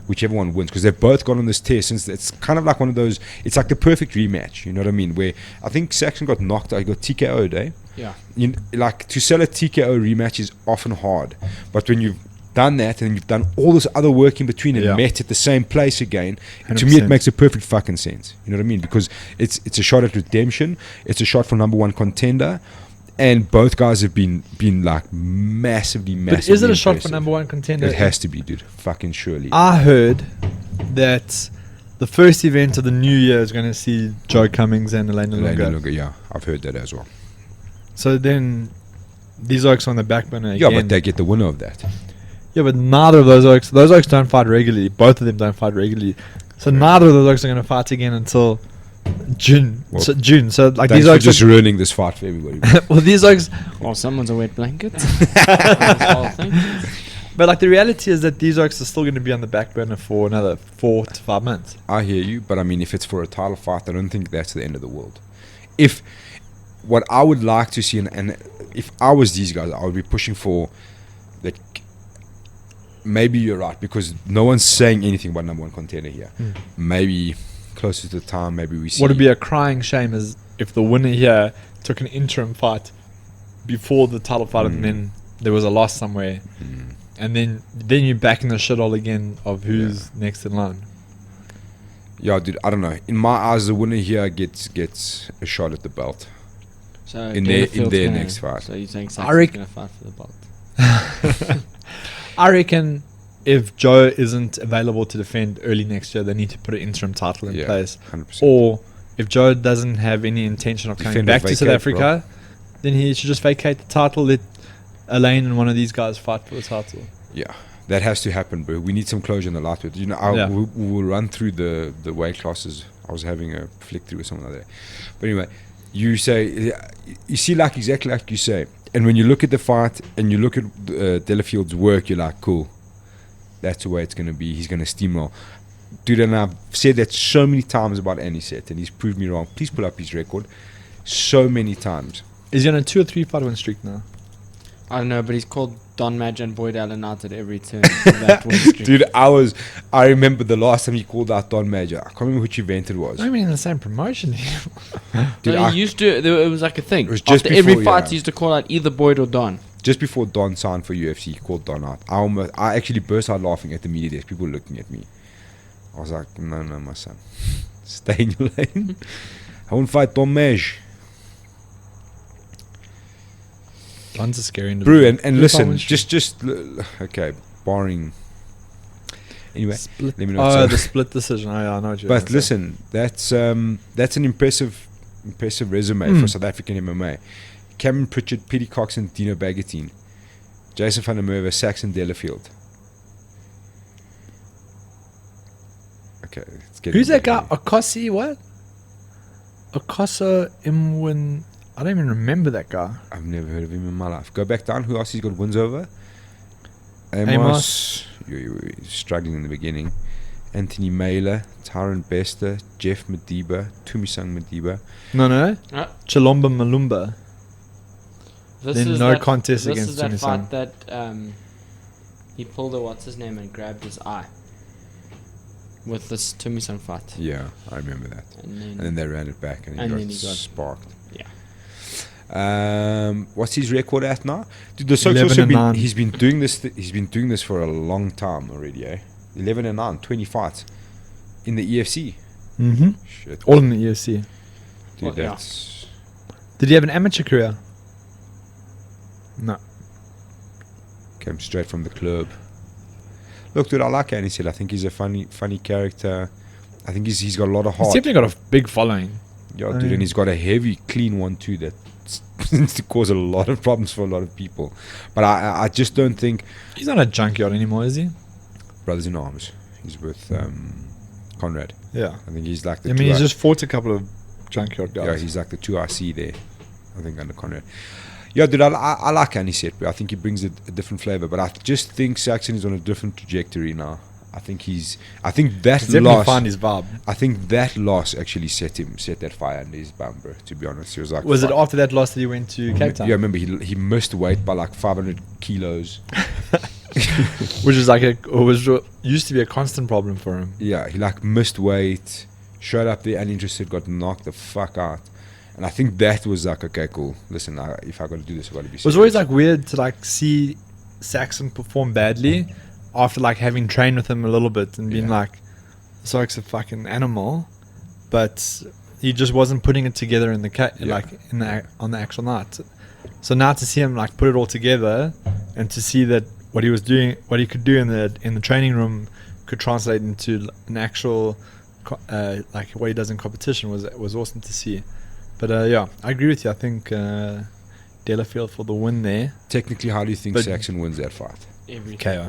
whichever one wins, because they've both gone on this tear since. It's kind of like one of those, it's like the perfect rematch, you know what I mean, where I think Saxon got knocked out, he got TKO'd, eh? Yeah. Like, to sell a TKO rematch is often hard, but when you've done that and you've done all this other work in between and met at the same place again, 100%. To me it makes a perfect fucking sense, you know what I mean, because it's a shot at redemption, it's a shot for number one contender. And both guys have been like massively But is it a shot impressive. for number one contender? It has to be, dude. Fucking surely. I heard that the first event of the new year is going to see Joe Cummings and Elena Lunga. Yeah, I've heard that as well. So then these oaks on the back burner again. Yeah, but they get the winner of that. Yeah, but neither of those oaks don't fight regularly. Both of them don't fight regularly. So neither of those oaks are going to fight again until June. Well, So like thanks these for oaks just ruining this fight for everybody. well, these oaks. Well, someone's a wet blanket. This whole thing. But like the reality is that these oaks are still going to be on the back burner for another 4 to 5 months. I hear you, but I mean, if it's for a title fight, I don't think that's the end of the world. If what I would like to see, and if I was these guys, I would be pushing for that. maybe you're right, because no one's saying anything about number one contender here. Maybe closer to the time, maybe we see. What would be a crying shame is if the winner here took an interim fight before the title fight, and then there was a loss somewhere, and then you're back in the shithole again of who's next in line. Yeah, dude, I don't know. In my eyes, the winner here gets a shot at the belt So in their next fight. So you think I Saxon's reckon- going to fight for the belt? I reckon if Joe isn't available to defend early next year, they need to put an interim title in place. 100%. Or if Joe doesn't have any intention of coming Defend or back to South vacate, Africa, then he should just vacate the title, let Elaine and one of these guys fight for the title. Yeah, that has to happen, bro. We need some closure in the lightweight. You know, we will run through the weight classes. I was having a flick through with someone the other day. But anyway, you see, like exactly like you say. And when you look at the fight and you look at Delafield's work, you're like, cool. That's the way it's going to be. He's going to steamroll. Dude, and I've said that so many times about Anisette, and he's proved me wrong. Please pull up his record. So many times. Is he on a 2 or 3 fight win streak now? I don't know, but he's called Don Madge and Boyd Allen out at every turn. That win streak. Dude, I remember the last time he called out Don Major. I can't remember which event it was. I mean, in the same promotion. Dude, No, he used to. It was like a thing. It was just After every before, fight, yeah. he used to call out either Boyd or Don. Just before Don signed for UFC, he called Don out. I actually burst out laughing at the media desk. People looking at me. I was like, no, my son. Stay in your lane. I won't fight Don Maj. Don's a scary Bro, individual. and listen, okay, barring... Anyway, Split. let me know. Oh, the split decision. I know what you're But gonna say. listen, that's an impressive resume for South African MMA. Cameron Pritchard, Petey Coxon, Dino Bagatine, Jason van der Merwe, Saxon Delafield. Okay, let's get Who's into that guy? it. Akosi, what? Akosa Imwin. I don't even remember that guy. I've never heard of him in my life. Go back down. Who else he's got wins over? Amos. You struggling in the beginning. Anthony Mailer, Tyron Bester, Jeff Madiba, Tumisang Madiba. No. Ah. Chalomba Malumba. This Then is no that, contest this against is that Tumisang. fight that he pulled a what's his name and grabbed his eye with this Tumisang fight. Yeah, I remember that. And then they ran it back and, And he then got he got- sparked. Yeah. What's his record at now? Dude, the Soak's 11 also and been 9. he's been doing this he's been doing this for a long time already, eh? 11 and 9, 20 fights in the EFC. Mm-hmm. Shit. All in the UFC. Dude, Well, yeah. that's Did he have an amateur career? No. came straight from the club. Look, dude, I like Anisette. I think he's a funny character. I think he's got a lot of He's heart. definitely got a big following. Yeah, dude, and he's got a heavy, clean one too that seems to cause a lot of problems for a lot of people. But I just don't think He's not a junkyard anymore, is he? Brothers in Arms. He's with Conrad. Yeah. I think he's like the I mean, two he's just fought a couple of junkyard guys. yeah, he's like the 2IC there. I think under Conrad. Yeah, dude, I like Anisette, but I think he brings a different flavor. But I just think Saxon is on a different trajectory now. I think that He's definitely loss. found his vibe. I think that loss actually set that fire under his bum, bro. To be honest, he was like, Was it fuck. after that loss that he went to Cape Town? Yeah, I remember he missed weight by like 500 kilos. Which is like used to be a constant problem for him. Yeah, he like missed weight, showed up there uninterested, got knocked the fuck out. And I think that was like, okay, cool. Listen, if I got to do this, I got to be serious. It was always like weird to like see Saxon perform badly after like having trained with him a little bit and being Yeah. like, Sark's a fucking animal, but he just wasn't putting it together in the on the actual night. So now to see him like put it all together and to see that what he was doing, what he could do in the training room could translate into an actual like what he does in competition was awesome to see. But yeah, I agree with you. I think Delafield for the win there. Technically, how do you think But- Saxon wins that fight? Everything. KO.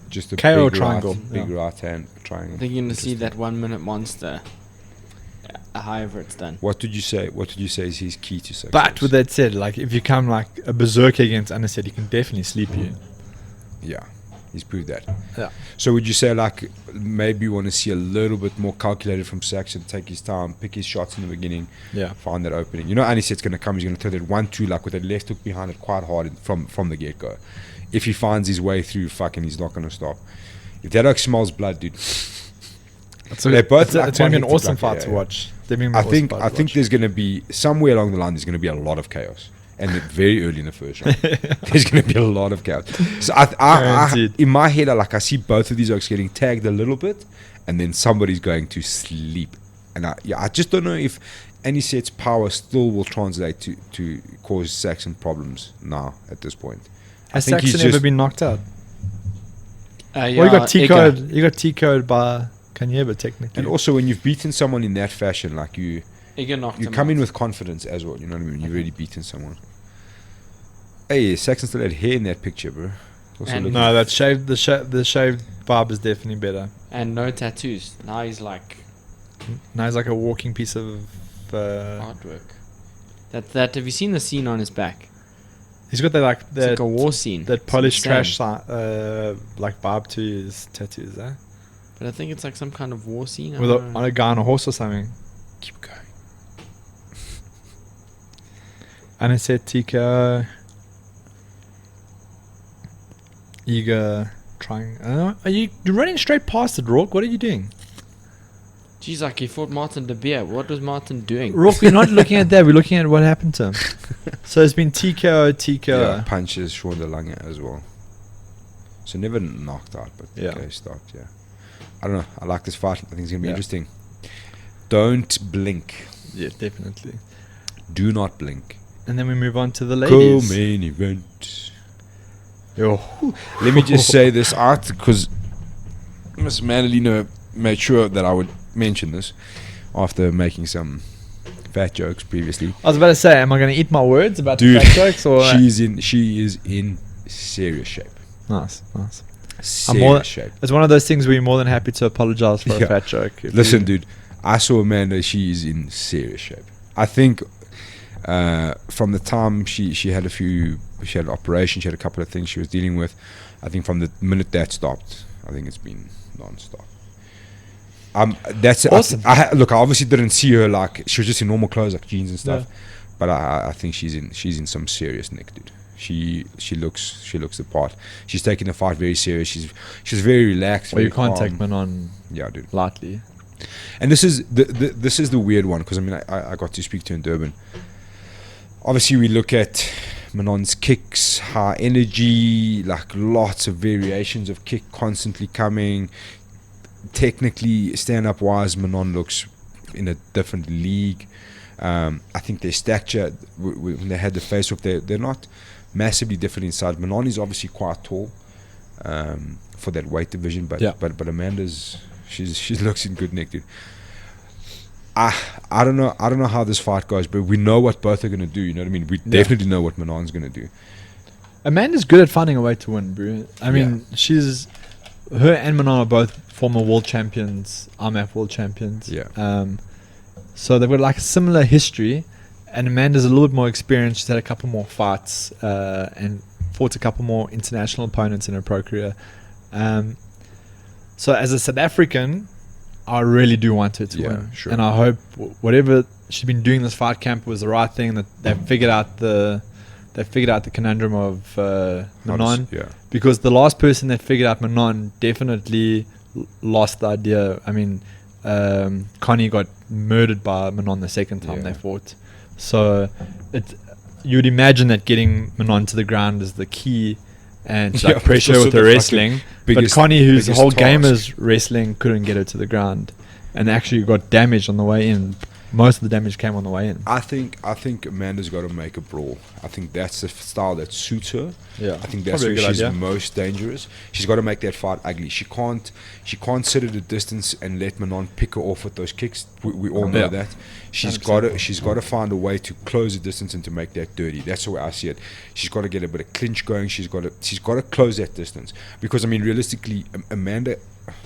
Just a KO big triangle, big yeah. right hand I triangle. think you're going to see that 1 minute monster, however it's done. What did you say? What did you say is his key to success? But with that said, like if you come like a berserker against Anisette, he can definitely sleep you. yeah, He's proved that. Yeah. So would you say like maybe you want to see a little bit more calculated from Saxon, take his time, pick his shots in the beginning, find that opening. You know, Aniset's going to come, he's going to throw that 1-2 like with that left hook behind it quite hard from the get-go. If he finds his way through, fucking he's not going to stop. If that oak smells blood, dude. It's going to be an awesome fight to watch. I think there's going to be, somewhere along the line, there's going to be a lot of chaos. And very early in the first round, there's going to be a lot of chaos. So I in my head, I see both of these oaks getting tagged a little bit, and then somebody's going to sleep. And I just don't know if Aniset's power still will translate to cause Saxon problems now at this point. Has Saxon ever been knocked out? You got T-code by Kanyeba technically. And also when you've beaten someone in that fashion, like you come in with confidence as well. You know what I mean? You've already beaten someone. Hey, Saxon still had hair in that picture, bro. No, that shaved. The shaved barb is definitely better. And no tattoos. Now he's like a walking piece of artwork. That have you seen the scene on his back? He's got that it's like a war scene. That polished trash like barb to his tattoos, eh? But I think it's like some kind of war scene. On a guy on a horse or something. Keep going. Aniset, TKO, eager, trying. You're running straight past it, Roarke. What are you doing? Jeez, like he fought Martin de Beer. What was Martin doing? Roarke, we're not looking at that. We're looking at what happened to him. So it's been TKO. Yeah, punches Sean de Lange as well. So never knocked out, but okay, stopped. Yeah, I don't know. I like this fight. I think it's gonna be interesting. Don't blink. Yeah, definitely. Do not blink. And then we move on to the ladies. Co-main event. Yo, let me just say this out because Miss Manalino made sure that I would mention this after making some fat jokes previously. I was about to say, am I going to eat my words about the fat jokes? Or she is in serious shape. Nice. Serious shape. It's one of those things where you're more than happy to apologize for a fat joke. Listen, dude, I saw Amanda. She is in serious shape. I think from the time she had an operation, she had a couple of things she was dealing with. I think from the minute that stopped, I think it's been non-stop. That's awesome. I obviously didn't see her like she was just in normal clothes like jeans and stuff, but I think she's in some serious nick, dude. She looks the part. She's taking the fight very serious. She's very relaxed. Well, you can't take Manon dude, lightly. And this is the weird one because I mean I got to speak to her in Durban. Obviously, we look at Manon's kicks, high energy, like lots of variations of kick constantly coming. Technically, stand-up wise, Manon looks in a different league. I think their stature, when they had the face-off, they're not massively different inside. Manon is obviously quite tall for that weight division, but Amanda's she looks in good nick, dude. I don't know how this fight goes, but we know what both are going to do. You know what I mean? We definitely know what Manon's going to do. Amanda's good at finding a way to win, bro. I mean, her and Manon are both former world champions, IMF world champions. Yeah. So they've got like a similar history, and Amanda's a little bit more experienced. She's had a couple more fights and fought a couple more international opponents in her pro career. So as a South African, I really do want her to win. Sure. And I hope whatever she's been doing this fight camp was the right thing, that they've figured out the conundrum of Manon. Because the last person that figured out Manon definitely lost the idea. I mean, Connie got murdered by Manon the second time they fought. So you'd imagine that getting Manon to the ground is the key, and like pressure with her wrestling. But Connie, whose whole game is wrestling, couldn't get her to the ground, and actually got damaged on the way in. Most of the damage came on the way in. I think Amanda's got to make a brawl. I think that's the style that suits her. Yeah, I think that's where she's most dangerous. She's got to make that fight ugly. She can't sit at a distance and let Manon pick her off with those kicks. We all know that. She's got to find a way to close the distance and to make that dirty. That's the way I see it. She's got to get a bit of clinch going. She's got to close that distance, because I mean realistically, Amanda.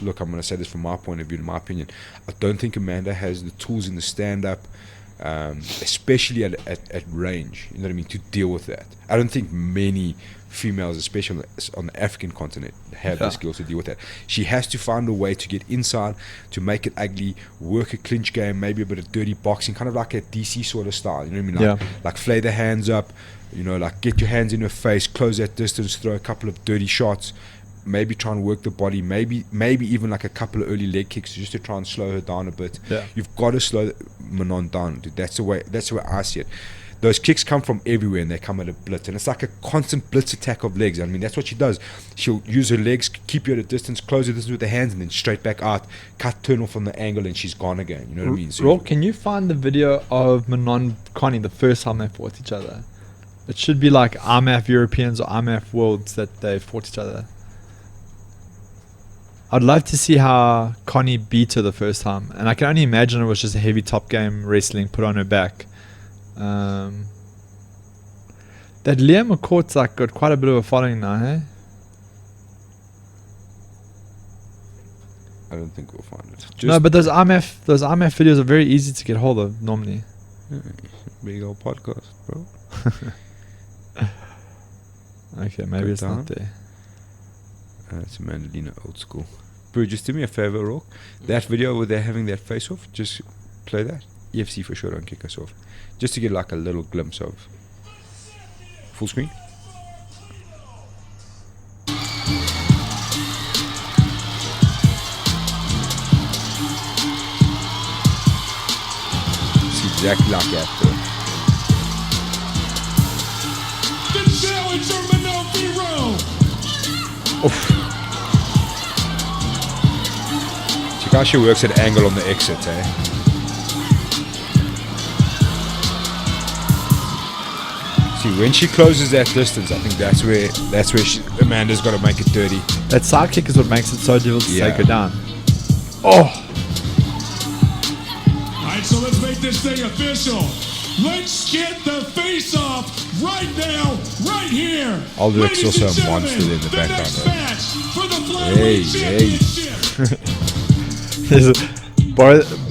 Look, I'm going to say this from my point of view, in my opinion. I don't think Amanda has the tools in the stand-up especially at range. You know what I mean? To deal with that, I don't think many females, especially on the African continent, have the skills to deal with that. She has to find a way to get inside, to make it ugly, work a clinch game, maybe a bit of dirty boxing, kind of like a DC sort of style. You know what I mean? Like flay the hands up, you know, like get your hands in her face, close that distance, throw a couple of dirty shots, maybe try and work the body, maybe even like a couple of early leg kicks just to try and slow her down a bit. You've got to slow Manon down, dude. That's the way I see it. Those kicks come from everywhere and they come at a blitz, and it's like a constant blitz attack of legs. I mean, that's what she does. She'll use her legs, keep you at a distance, close her distance with the hands, and then straight back out, turn off from the angle, and she's gone again. You know what I mean? So Roarke, can you find the video of Manon Connie the first time they fought each other? It should be like IMAF Europeans or IMAF Worlds that they fought each other. I'd love to see how Connie beat her the first time, and I can only imagine it was just a heavy top game wrestling put on her back. That Liam McCourt's like got quite a bit of a following now, hey? I don't think we'll find it. No, but those IMF videos are very easy to get hold of normally. BigAl podcast, bro. Okay, maybe it's not there. It's a Mandalina old school. Bro, just do me a favor, Roarke. That video where they're having that face off, just play that. EFC for sure don't kick us off. Just to get like a little glimpse of full screen. It's exactly like that, bro. The challenger, Manon Oof. Check how she works at angle on the exit, eh? See, when she closes that distance, I think that's where Amanda's got to make it dirty. That side kick is what makes it so difficult to take her down. All right, so let's make this thing official. Let's get the face off right now, right here. Aldrich's also a monster in the background.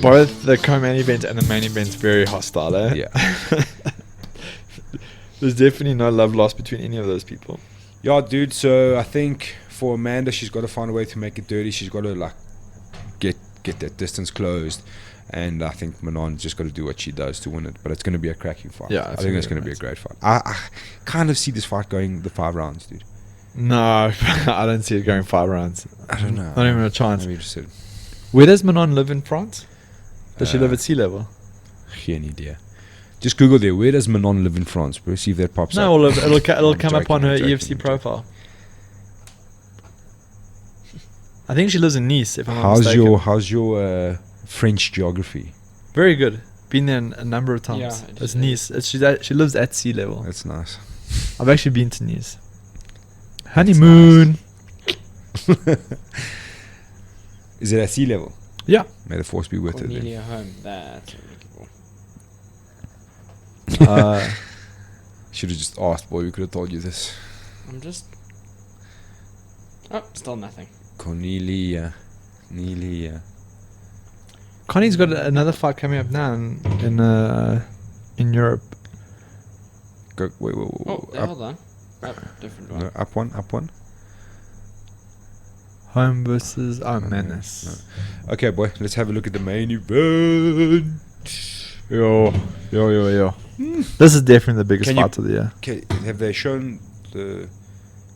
Both the co-main event and the main event's very hostile, eh? Yeah. There's definitely no love lost between any of those people. Yeah, dude. So I think for Amanda, she's got to find a way to make it dirty. She's got to like get that distance closed, and I think Manon's just got to do what she does to win it. But it's going to be a cracking fight. Yeah, I think it's going to be a great fight. I kind of see this fight going the 5 rounds, dude. No, I don't see it going 5 rounds. I don't know. Not even a chance. I'm interested. Where does Manon live in France? Does she live at sea level? Geen idee. Just Google there. Where does Manon live in France? We'll see if that pops up. No, it'll come up on her EFC profile. I think she lives in Nice, if I'm not mistaken. How's your French geography? Very good. Been there a number of times. Yeah, It's Nice. She lives at sea level. That's nice. I've actually been to Nice. Honeymoon. Is it at sea level? Yeah. May the force be with it. Cornelia home. That's unbelievable. Should have just asked, boy. We could have told you this. I'm just. Oh, still nothing. Cornelia. Connie's got another fight coming up now in Europe. Go, wait. Oh, Up, hold on. Different one. no, up one. Home versus Menace. No. Okay, boy. Let's have a look at the main event. Yo. This is definitely the biggest fight of the year. Okay, have they shown the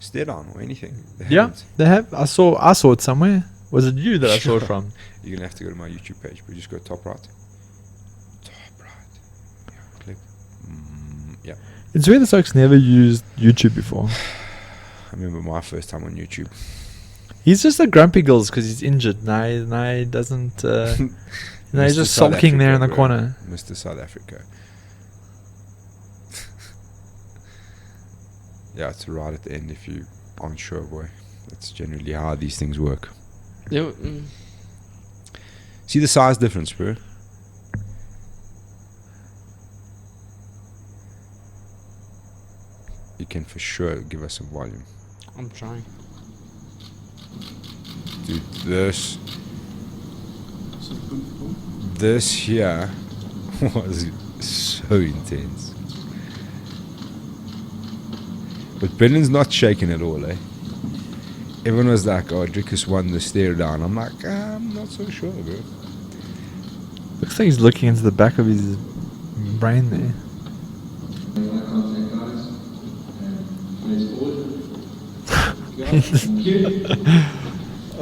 stare down or anything? They have. I saw it somewhere. Was it you that I saw it from? You're gonna have to go to my YouTube page, but just go top right. Yeah, click. Yeah. It's weird this oak's never used YouTube before. I remember my first time on YouTube. He's just a grumpy gills because he's injured. Now he doesn't. He's just sulking there in the corner. Mr. South Africa. Yeah, it's right at the end if you aren't sure, boy. That's generally how these things work. See the size difference, bro? You can for sure give us some volume. I'm trying. Dude, this here, was so intense. But Brennan's not shaking at all, eh? Everyone was like, oh, Drickus won the stare down. I'm like, I'm not so sure, bro. Looks like he's looking into the back of his brain there.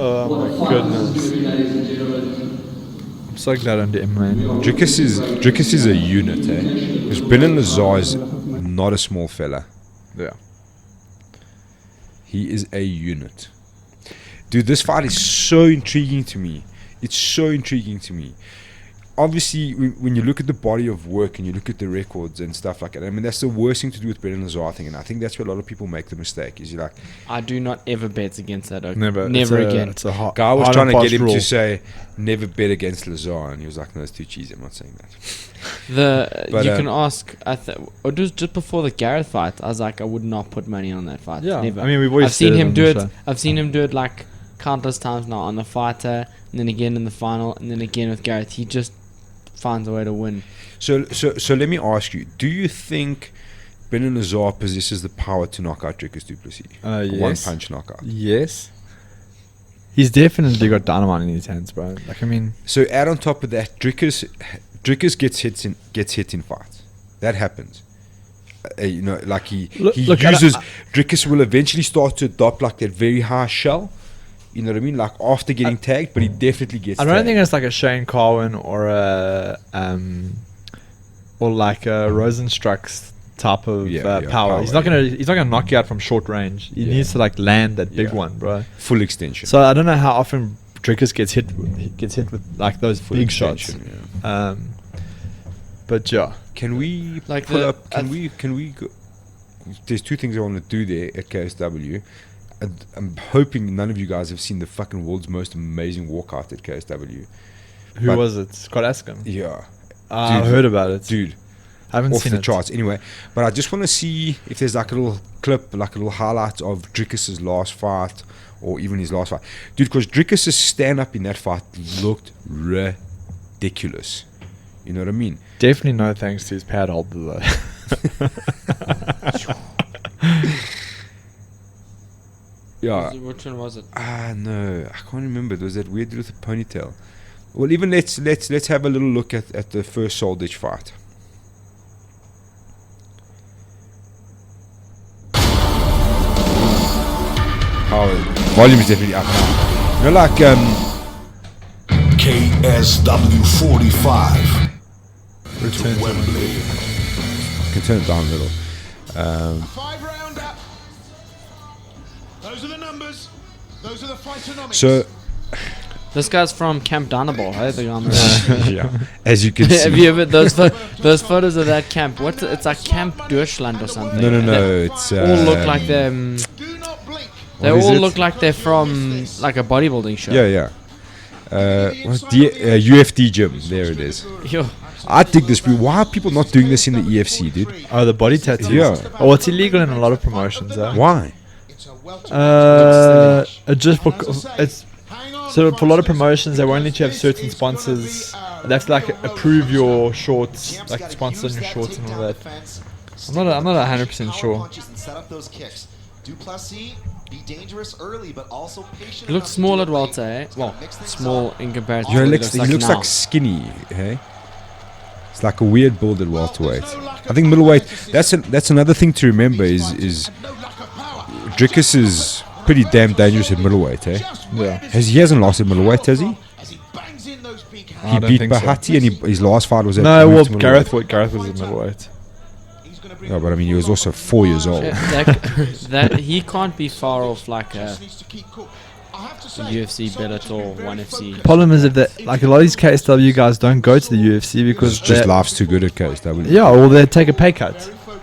Oh my goodness. I'm so glad I'm the MMA. Drickus is a unit, eh? Because Brennan Lazar is not a small fella. Yeah. He is a unit. Dude, this fight is so intriguing to me. It's so intriguing to me. Obviously, when you look at the body of work and you look at the records and stuff like that, I mean, that's the worst thing to do with Brendan Lazar, I think. And I think that's where a lot of people make the mistake. Is you're like, I do not ever bet against that. Okay? Never again. It's a hard. guy was hard trying to and get him fast to rule. say, never bet against Lazar. And he was like, no, it's too cheesy. I'm not saying that. But, You can ask. It was just before the Gareth fight. I was like, I would not put money on that fight. Yeah, Never. I mean, we've always I've seen said him on do the it. show. I've seen him do it like countless times now on the fighter, and then again in the final, and then again with Gareth. He just finds a way to win. So let me ask you, do you think Brendan Lazar possesses the power to knock out Drickus du Plessis? Yes. One punch knockout. Yes. He's definitely got dynamite in his hands, bro. Like, I mean, So add on top of that, Drickus gets hit in fights. That happens. You know, like he Look, uses. Drickus will eventually start to adopt like that very high shell. You know what I mean? Like after getting tagged, but he definitely gets. I don't tagged. think it's like a Shane Carwin or a like a Rosenstruck's type of power. power, He's not gonna knock you out from short range. He needs to like land that big one, bro. Full extension. So I don't know how often Drickus gets hit with like those Full big shots. extension, yeah. But yeah, Can we Like pull the- up? Can we go? There's two things I want to do there at KSW. I'm hoping none of you guys have seen the fucking world's most amazing walkout at KSW. who But- was it? Scott Askham. Yeah, I Dude, heard about it. dude, I haven't off seen the it. charts. Anyway, but I just want to see if there's like a little clip, like a little highlight of Drickus's last fight, or even his last fight, dude. Because Drickus's stand up in that fight looked ridiculous. You know what I mean? Definitely no thanks to his pad holder though. Yeah. Which one was it? No, I can't remember. It was that weird dude with a ponytail. Well, even let's have a little look at the first Solditch fight. Oh, volume's definitely up now. You know, like KSW45 Return to Wembley. I can turn it down a little. 5-rounder. Those are the numbers. Those are the fightonomics. So This guy's from Camp Dynaball. Hey, the guy on the right. yeah, as you can see. Have you ever those photos of that camp? It's like Camp Deutschland or something. No, They it's all look like they're. Do not blink. They What is all it? look like they're from like a bodybuilding show. yeah. What's the UFD gym? There it is. Yo, I dig this. Why are people not doing this in the EFC, dude? Oh, the body tattoos. Yeah. Oh, it's illegal in a lot of promotions. Why? Just because it's so for a lot of promotions they won't let you have certain sponsors. They have to like approve your shorts, like sponsor your shorts and all that. I'm not 100% sure. he looks small at welter, eh? Well, small in comparison. You know, to he what looks now. like skinny, hey? It's like a weird build at welterweight. I think middleweight. That's another thing to remember is Drickus is pretty damn dangerous at middleweight, eh? Yeah. He hasn't lost at middleweight, has he? I He don't beat think so. Bahati and his last fight was at No, well, middleweight. Gareth was a middleweight. No, but I mean he was also 4 years old. That he can't be far off like a UFC Bellator 1FC. Problem is if that like a lot of these KSW guys don't go to the UFC because It's just they- life's too good at KSW. yeah, or they take a pay cut.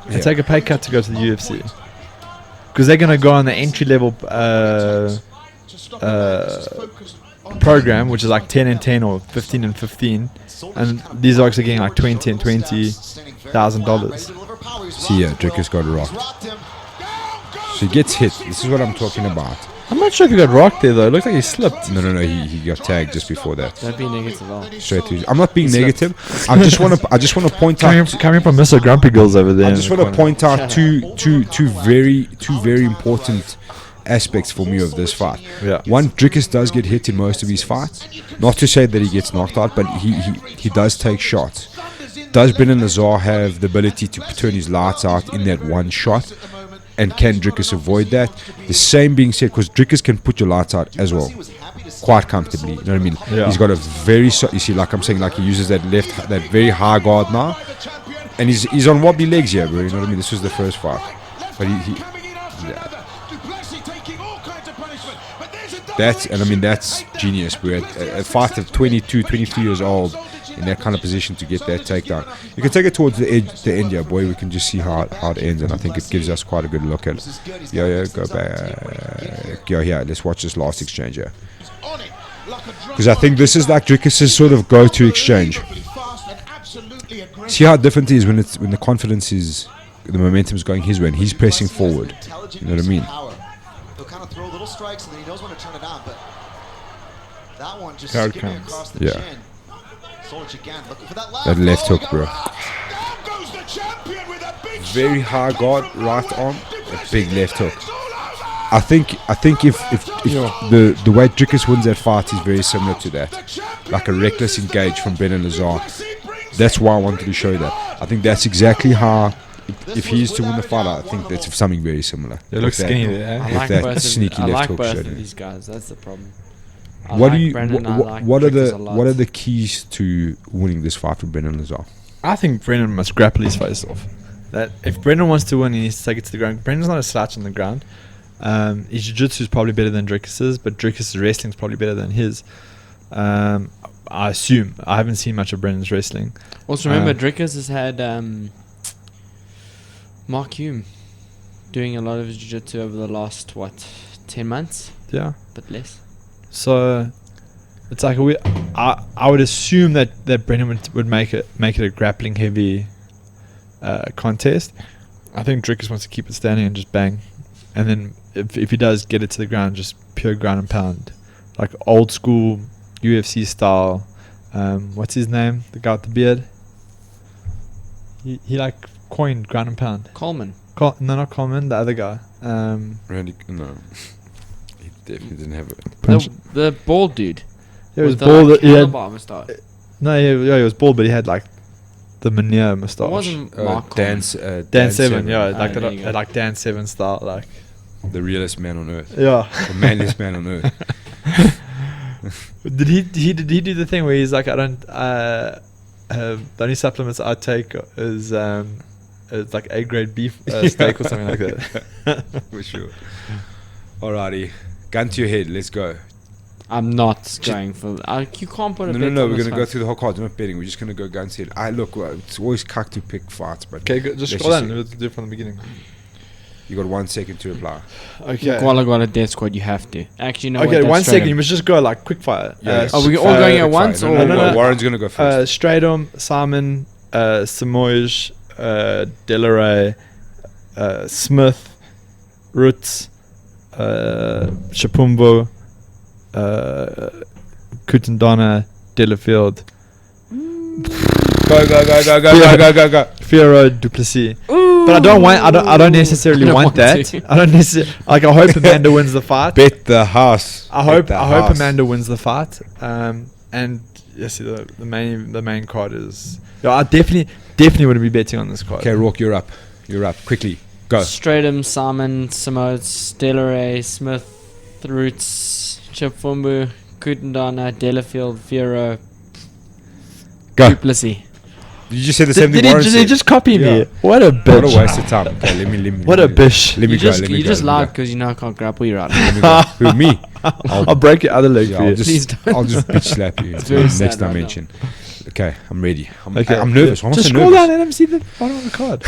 They Yeah. take a pay cut to go to the UFC because they're gonna go on the entry level program, which is like 10 and 10 or 15 and 15, and these are actually getting like $20,000 and $20,000. See, yeah, Drickus got rocked. So he gets hit. This is what I'm talking about. I'm not sure if he got rocked there though. It looked like he slipped. No. He got tagged just before that. Don't be negative. All. Straight to. I'm not being negative. I just want to point out. Coming from Mr. Grumpy Girls over there. I just want to point out two very important aspects for me of this fight. Yeah. One, Drickus does get hit in most of his fights. Not to say that he gets knocked out, but he does take shots. Does Brendan Lazar have the ability to turn his lights out in that one shot? And can Drickus avoid that? The same being said, because Drickus can put your lights out as well, quite comfortably. You know what I mean? Yeah. He's got a very you see, like I'm saying, like he uses that very high guard now, and he's on wobbly legs here, bro. You know what I mean? This was the first fight, but yeah. That's genius, bro. A fight of 22, 23 years old in that kind of position to get that takedown. You can take it towards the end here, boy. We can just see how it ends, and I think it gives us quite a good look at it. Yeah, go back. Yeah, let's watch this last exchange here. Because I think this is like Drickus' sort of go-to exchange. See how different it is when the confidence is, the momentum is going his way, and he's pressing forward. You know what I mean? He'll kind of throw little strikes, and then he knows when to turn it on, but that one just Here it skimming comes. across the Yeah. chin. Again, looking for that Left hook, bro. Down goes the champion with a big Very shot. high guard, right arm, a big left hook. I think if the way Drickus wins that fight is very similar to that, like a reckless engage from Brendan Lazar. That's why I wanted to show that. I think that's exactly how. If he is to win the fight, I think that's something very similar. It looks With that- skinny there. I With like that both sneaky of, I left like hook both shot. of these guys. That's the problem. I What like do you? Brendan, I like What are Drickus a lot. the keys to winning this fight for Brendan Lazar? I think Brendan must grapple his face off. That if Brendan wants to win, he needs to take it to the ground. Brendan's not a slouch on the ground. His jiu-jitsu is probably better than Drickus's, but Drickus's wrestling is probably better than his. I assume. I haven't seen much of Brendan's wrestling. Also, remember, Drickus has had Mark Hume doing a lot of his jiu-jitsu over the last 10 months, Yeah. but less. So it's like I would assume that Brendan would make it a grappling heavy contest. I think Drickus wants to keep it standing and just bang, and then if he does get it to the ground, just pure ground and pound, like old school UFC style. What's his name? The guy with the beard. He like coined ground and pound. Coleman. No, not Coleman. The other guy. Randy, no, he definitely didn't have it. The bald dude. It was with the, bald. like, He had, handlebar moustache. no, he was bald, but he had like the Meneer moustache. It wasn't Mark Coleman. Dan Seven, yeah, Ah, like there you go. like Dan Seven style, like the realest man on earth, yeah. the manliest man on earth. Did he do the thing where he's like, I don't the only supplements I take is like A-grade beef steak or something like that. For sure. Alrighty, gun to your head. Let's go. I'm not going for... you can't put a bet No. on We're this gonna go one. through the whole card. We're not betting. We're just gonna go gun to head. Look. It's always cuck to pick fights, but Okay, just let's scroll down. see. Let's do it from the beginning. You got 1 second to reply. Okay. Koala got a death squad, you have to. Actually, no. Okay, wait, 1 that's second. straight You up. must just go like quick fire. Are we all going at once? No, Or no. Warren's gonna go first. Straight Simon, Samoy, Delaray, Smith, Roots, Shapumbo, Kutendana, Delafield, Go. Fiero, Duplessis. But I don't necessarily I don't want want that. to. I don't necessarily like. I hope Amanda wins the fight. Bet the house. I hope Amanda wins the fight. And yes, the main card is. Yeah, I definitely would be betting on this card. Okay, Roarke, you're up. Quickly, go. Stratum, Simon, Samoes, Delaray, Smith, Roots, Chipfumbu, Kutendana, Delafield, Fiero, Go. Duplessis. You just said the same Did thing. Warren he said. just copy Yeah. me? What a What bitch. a waste of time. Okay, let me. What a bitch. Let me You go. just, Let me you go. just let me lied go. because you know I can't grapple you right now. Let me go. Who, me? I'll break your other leg Yeah, for I'll you. Please just, don't. I'll just bitch slap you. very Next sad right dimension. Okay, I'm ready. Okay. I'm nervous. Why am I Just so scroll nervous? down and let him see the bottom of the card.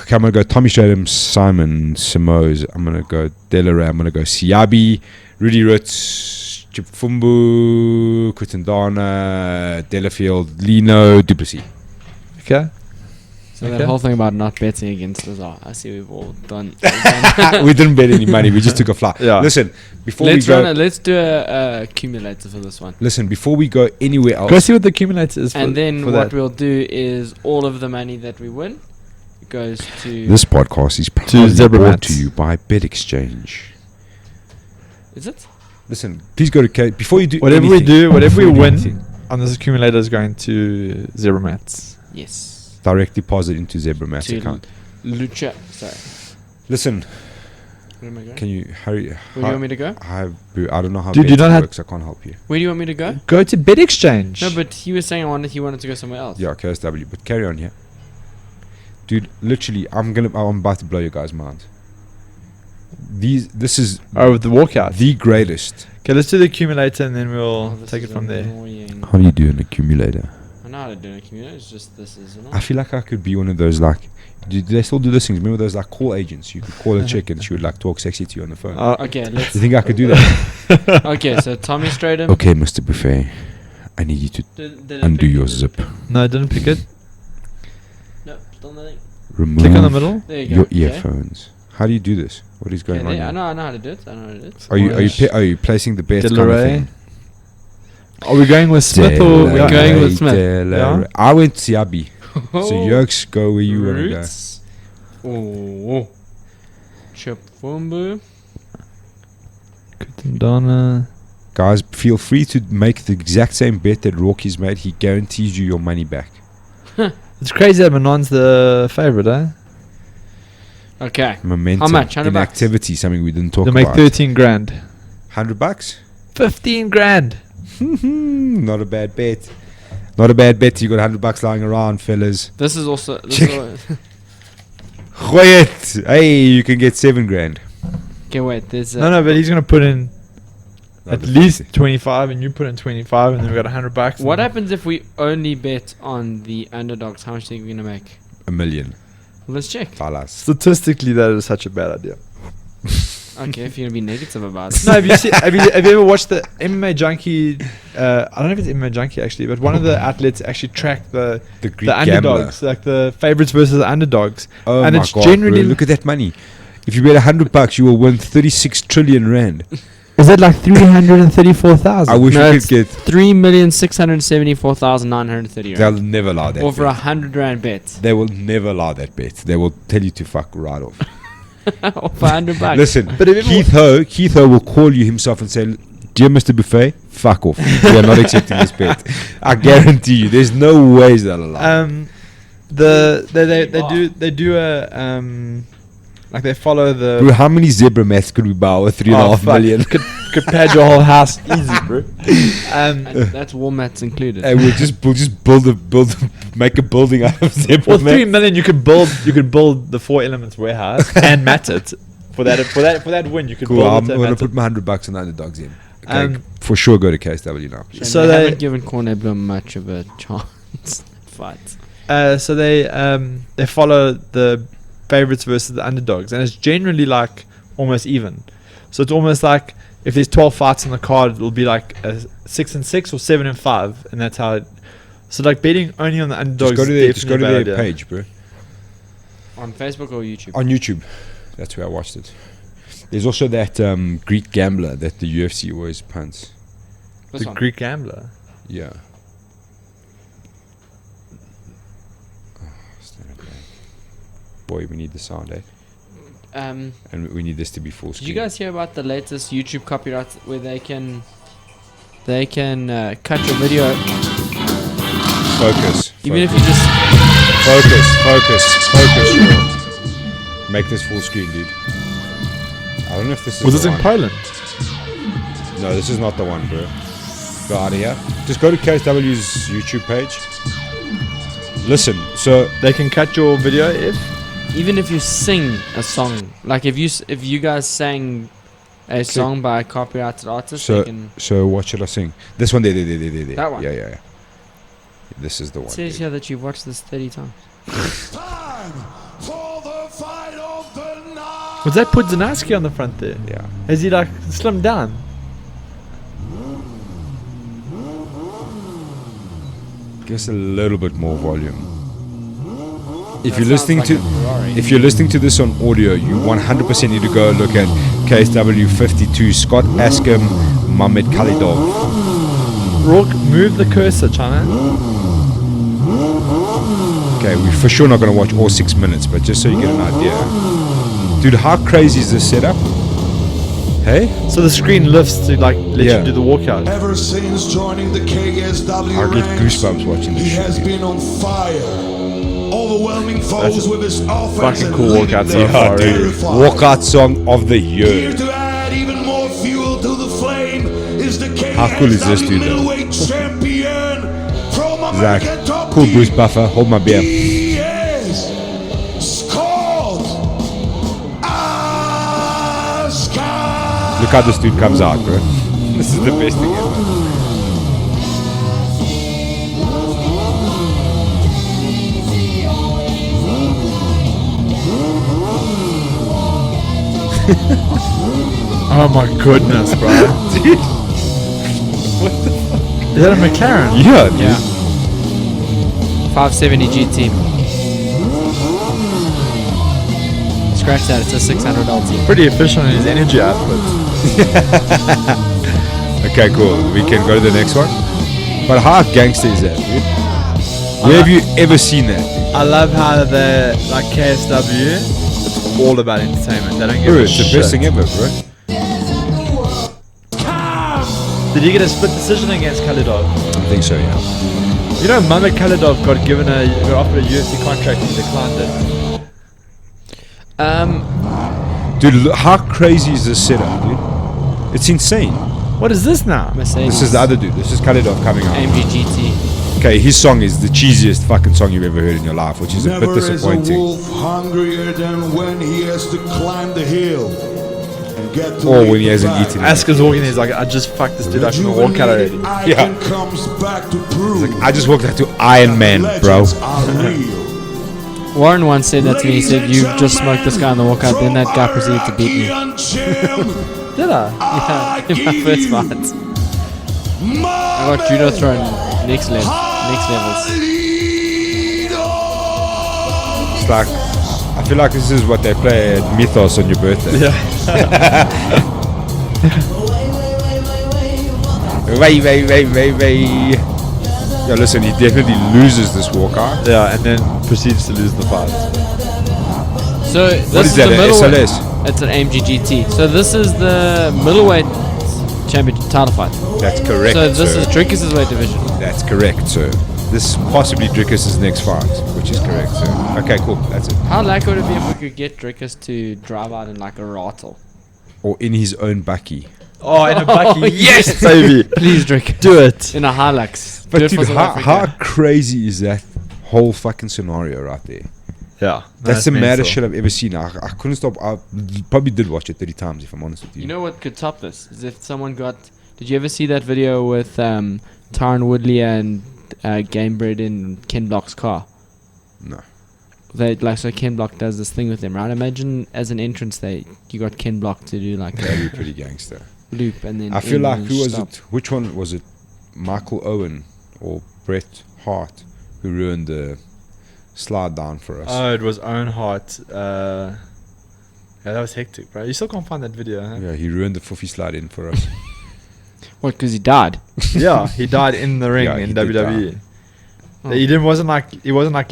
Okay, I'm gonna go Tommy Stratum, Simon, Samoes. I'm gonna go Delaray. I'm gonna go Siabi, Rudy Roots, Chipfumbu, Kutendana, Delafield, Lino, Duplessis. Okay. So that whole thing about not betting against us, I see we've all done. We didn't bet any money. We just took a fly. Yeah. Listen, before let's we go, let's do a accumulator for this one. listen, before we go anywhere else, Go see what the accumulator is. And then for what that. we'll do is all of the money that we win goes to. this podcast is proudly Zebra brought Mats. to you by Bet Exchange. Is it? Listen, please go to before you do Whatever anything, we do, whatever we before you do win anything, on this accumulator is going to Zebra Mats. Yes. direct deposit into Zebra Mats To account. Lucha. Sorry. Listen, Where am I going? can you hurry? Where do you want me to go? I don't know how Dude, you betting don't have- works. I can't help you. Where do you want me to go? Go to Bet Exchange. No, but he was saying he wanted to go somewhere else. Yeah, KSW. But carry on here, dude. Literally, I'm about to blow you guys' minds. This is with the walkout. the greatest. Okay, let's do the accumulator and then we'll Oh, this take is it from there. annoying. How do you do an accumulator? I know how to do an accumulator. It's just this is I feel like I could be one of those like. Do they still do those things? Remember those like call agents? You could call a chick and she would like talk sexy to you on the phone. Okay, let's. Do you think I could do that? Okay, so Tommy Stradham. Okay, Mr. Buffet, I need you to Did it undo pick your it? zip. No, I didn't pick it. No, still nothing. Remove Click on the middle. There you go. your Okay. earphones. How do you do this? What is going Okay, on there, here? I know how to do it. I know how to do it. Are you placing the bet kind of Delaray. thing? Are we going with Smith or We're Delaray, going with Smith. Delaray. Yeah. I went Siabi. So Yerks, go where you want to go. Roots. Oh. Chip Wumbu. Donna? Guys, feel free to make the exact same bet that Roarke's made. He guarantees you your money back. It's crazy that Manon's the favorite, eh? Okay. Momentum. How much? 100 bucks? Inactivity, something we didn't talk They'll make about. 13 grand. $100? 15 grand. Not a bad bet. Not a bad bet. You got $100 lying around, fellas. This is also. Gooi it. Hey, you can get $7,000. Okay, wait. There's. No, but he's going to put in at Another least 50. 25 and you put in 25 and then we got $100. What and happens if we only bet on the underdogs? How much do you think we're going to make? $1 million. Well, let's check. Dollars. Statistically, that is such a bad idea. Okay, if you're going to be negative about it. No, have you ever watched the MMA Junkie? I don't know if it's MMA Junkie actually, but one of the athletes actually tracked the Greek underdogs, like the favorites versus the underdogs. Oh And my it's God, generally- bro, look at that money. If you bet $100, you will win 36 trillion rand. Is that like 334,000? I wish No, we it's could get. 3,674,930 They'll rand. never allow that. Or for bet. 100 rand bet. They will never allow that bet. They will tell you to fuck right off. Or for 100 bucks. Listen, But if Keith Ho will call you himself and say, "Dear Mr. Buffet, fuck off. We are not accepting this bet." I guarantee you, there's no ways they'll allow. They do a like they follow the. Bro, how many zebra mats could we buy with 3.5 million? Could pad your whole house easy, bro. And that's Walmart's included. And we'll just make a building out of zebra Well, 3 mats. million you could build the 4 Elements warehouse and mat it. For that win, you could Cool, build I'm it and gonna mat put it. my $100 on the underdogs in. Okay, Um, for sure, go to KSW now. And so they they- haven't given Cornebla much of a chance. Fight. So they follow the favorites versus the underdogs, and it's generally like almost even. So it's almost like if there's 12 fights on the card, it'll be like a 6-6 or 7-5, and that's how it. So like betting only on the underdogs. Just go to their page, bro. On Facebook or YouTube? On YouTube, that's where I watched it. There's also that Greek gambler that the UFC always punts. This The one. Greek gambler. Yeah. Oh, stand up, man. Boy, we need the sound, eh? And we need this to be full Did screen. you guys hear about the latest YouTube copyright where they can cut your video Focus. even if you just Focus. Make this full screen, dude. I don't know if this is Was the this in one. Poland? No, this is not the one, bro. Go out of here. Just go to KSW's YouTube page. Listen, so They can cut your video even if you sing a song, like if you guys sang a song by a copyrighted artist, they can. so what should I sing? This one there. That one? Yeah. This is the one. It says dude. here that you've watched this 30 times. Time for the fight of the night. Was that Pudzianowski on the front there? Yeah. Has he like slimmed down? Give us a little bit more volume. if you're listening to this on audio, you 100% need to go look at KSW52 Scott Askham Mohamed Khalidov. Roarke, move the cursor, China. Okay, we're for sure not going to watch all 6 minutes, but just so you get an idea. Dude, how crazy is this setup? Hey? So the screen lifts to like let you do the walkout. Ever since joining the KSW I'll get ranks, goosebumps watching this he shit, has dude. been on fire. Overwhelming foes with his offense fucking and cool leading walkout them so far, to really. terrify. Walkout song of the Here year. to add even more fuel to the flame is the How cool is this KSW dude, though? middleweight champion from Zach, American Top cool Team. Bruce Buffer, hold my beer. He is Scott Askham. Look how this dude comes out, bro. This is the best thing ever. Oh my goodness, bro. Dude. Is that a McLaren? Yeah, dude. Yeah. 570 GT. Scratch that, it's a 600 LT. Pretty efficient in his energy output. Okay, cool. We can go to the next one. But how gangster is that, dude? Where have you ever seen that? I love how the like KSW, it's all about entertainment. They don't give Bro, a it's the shit. best thing ever, bro. Did he get a split decision against Khalidov? I think so, yeah. You know, Mohamed Khalidov got offered a UFC contract and he declined it. Dude, look, how crazy is this setup, dude? It's insane. What is this now? Mercedes. This is the other dude. This is Khalidov coming out. AMG GT. Okay, his song is the cheesiest fucking song you've ever heard in your life, which is a Never bit is a disappointing. wolf hungrier than when he has to climb the hill and get to Or leave when he the hasn't pack. eaten. Asker's walking, he's like, I just fucked this dude up from the walkout already. Yeah. Icon comes back to prove I just walked out to Iron Man, bro. legends are real. Warren once said that to me. He said, "You've just smoked this guy in the walkout." Then that guy proceeded to beat me. Did I? Yeah, in my first fight. I got judo thrown next levels. It's like, I feel like this is what they play at Mythos on your birthday. Way. Yo, listen, he definitely loses this walkout. Yeah, and then proceeds to lose the fight. So this What is is that, the a middleweight. SLS? It's an AMG GT. So this is the middleweight championship title fight. That's correct, So this sir. is Drickus' weight division. That's correct, sir. This is possibly Drickus' next fight, which is correct, sir. Okay, cool. That's it. How lucky would it be if we could get Drickus to drive out in like a rattle? Or in his own bucky. Oh, and a bucky. Oh, Yes, baby. Please, Drickus. Do it. In a Hilux. But Do it for dude, South how Africa. crazy is that whole fucking scenario right there? Yeah. That's the mental. maddest shit I've ever seen. I couldn't stop. I probably did watch it 30 times, if I'm honest with you. You know what could top this? Is if someone got... Did you ever see that video with Tyron Woodley and Gamebred in Ken Block's car? No. They like so Ken Block does this thing with them, right? Imagine as an entrance, you got Ken Block to do like That'd a be pretty gangster. loop and then. I feel end like, and who was stop. it? Which one was it? Michael Owen or Bret Hart who ruined the slide down for us? Oh, it was Owenhart. Yeah, that was hectic, bro. You still can't find that video, huh? Yeah, he ruined the Fuffy slide in for us. What? Because he died. Yeah, he died in the ring Yeah, in he did WWE. Oh. He wasn't like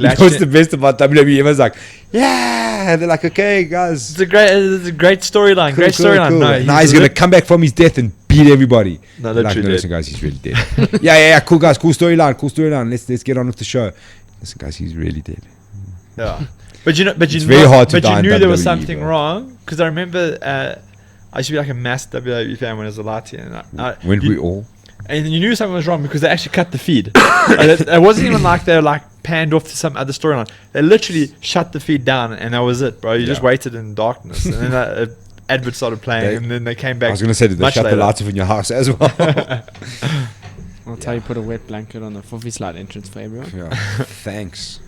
latched What's in. the best about WWE? Everyone's like, yeah. They're like, okay, guys. It's a great storyline. Great storyline. Cool. No, Now he's gonna come back from his death and beat everybody. No, They're like, literally no, listen, guys, he's really dead. yeah, cool guys, cool storyline. Let's get on with the show. Listen, guys, he's really dead. Yeah, but you know, It's very hard to die in knew there was WWE, something bro. wrong because I remember I used to be like a mass WWE fan when I was a Latian. When we all. And you knew something was wrong because they actually cut the feed. It wasn't even like they were like panned off to some other storyline. They literally shut the feed down and that was it, bro. You just Yeah. waited in darkness, and then advert started playing, and then they came back. I was gonna say, did they much shut the later. lights off in your house as well? I'll tell you, put a wet blanket on the Fuffy slide entrance for everyone. yeah. Thanks.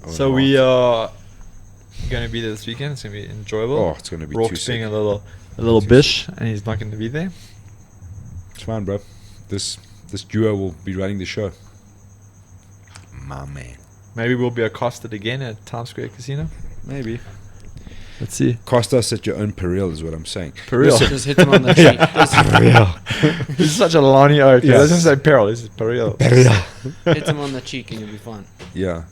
So we are going to be there this weekend. It's going to be enjoyable. Oh, it's gonna be too Rourke's sick. being a little bish, and he's not going to be there. It's fine, bro. This duo will be running the show. My man. Maybe we'll be accosted again at Times Square Casino. Maybe. Let's see. Cost us at your own peril is what I'm saying. Peril. Just hit him on the cheek. Peril. This is such a Lonnie oath. Yeah. He doesn't say peril. This is peril. Hit him on the cheek and you'll be fine. Yeah.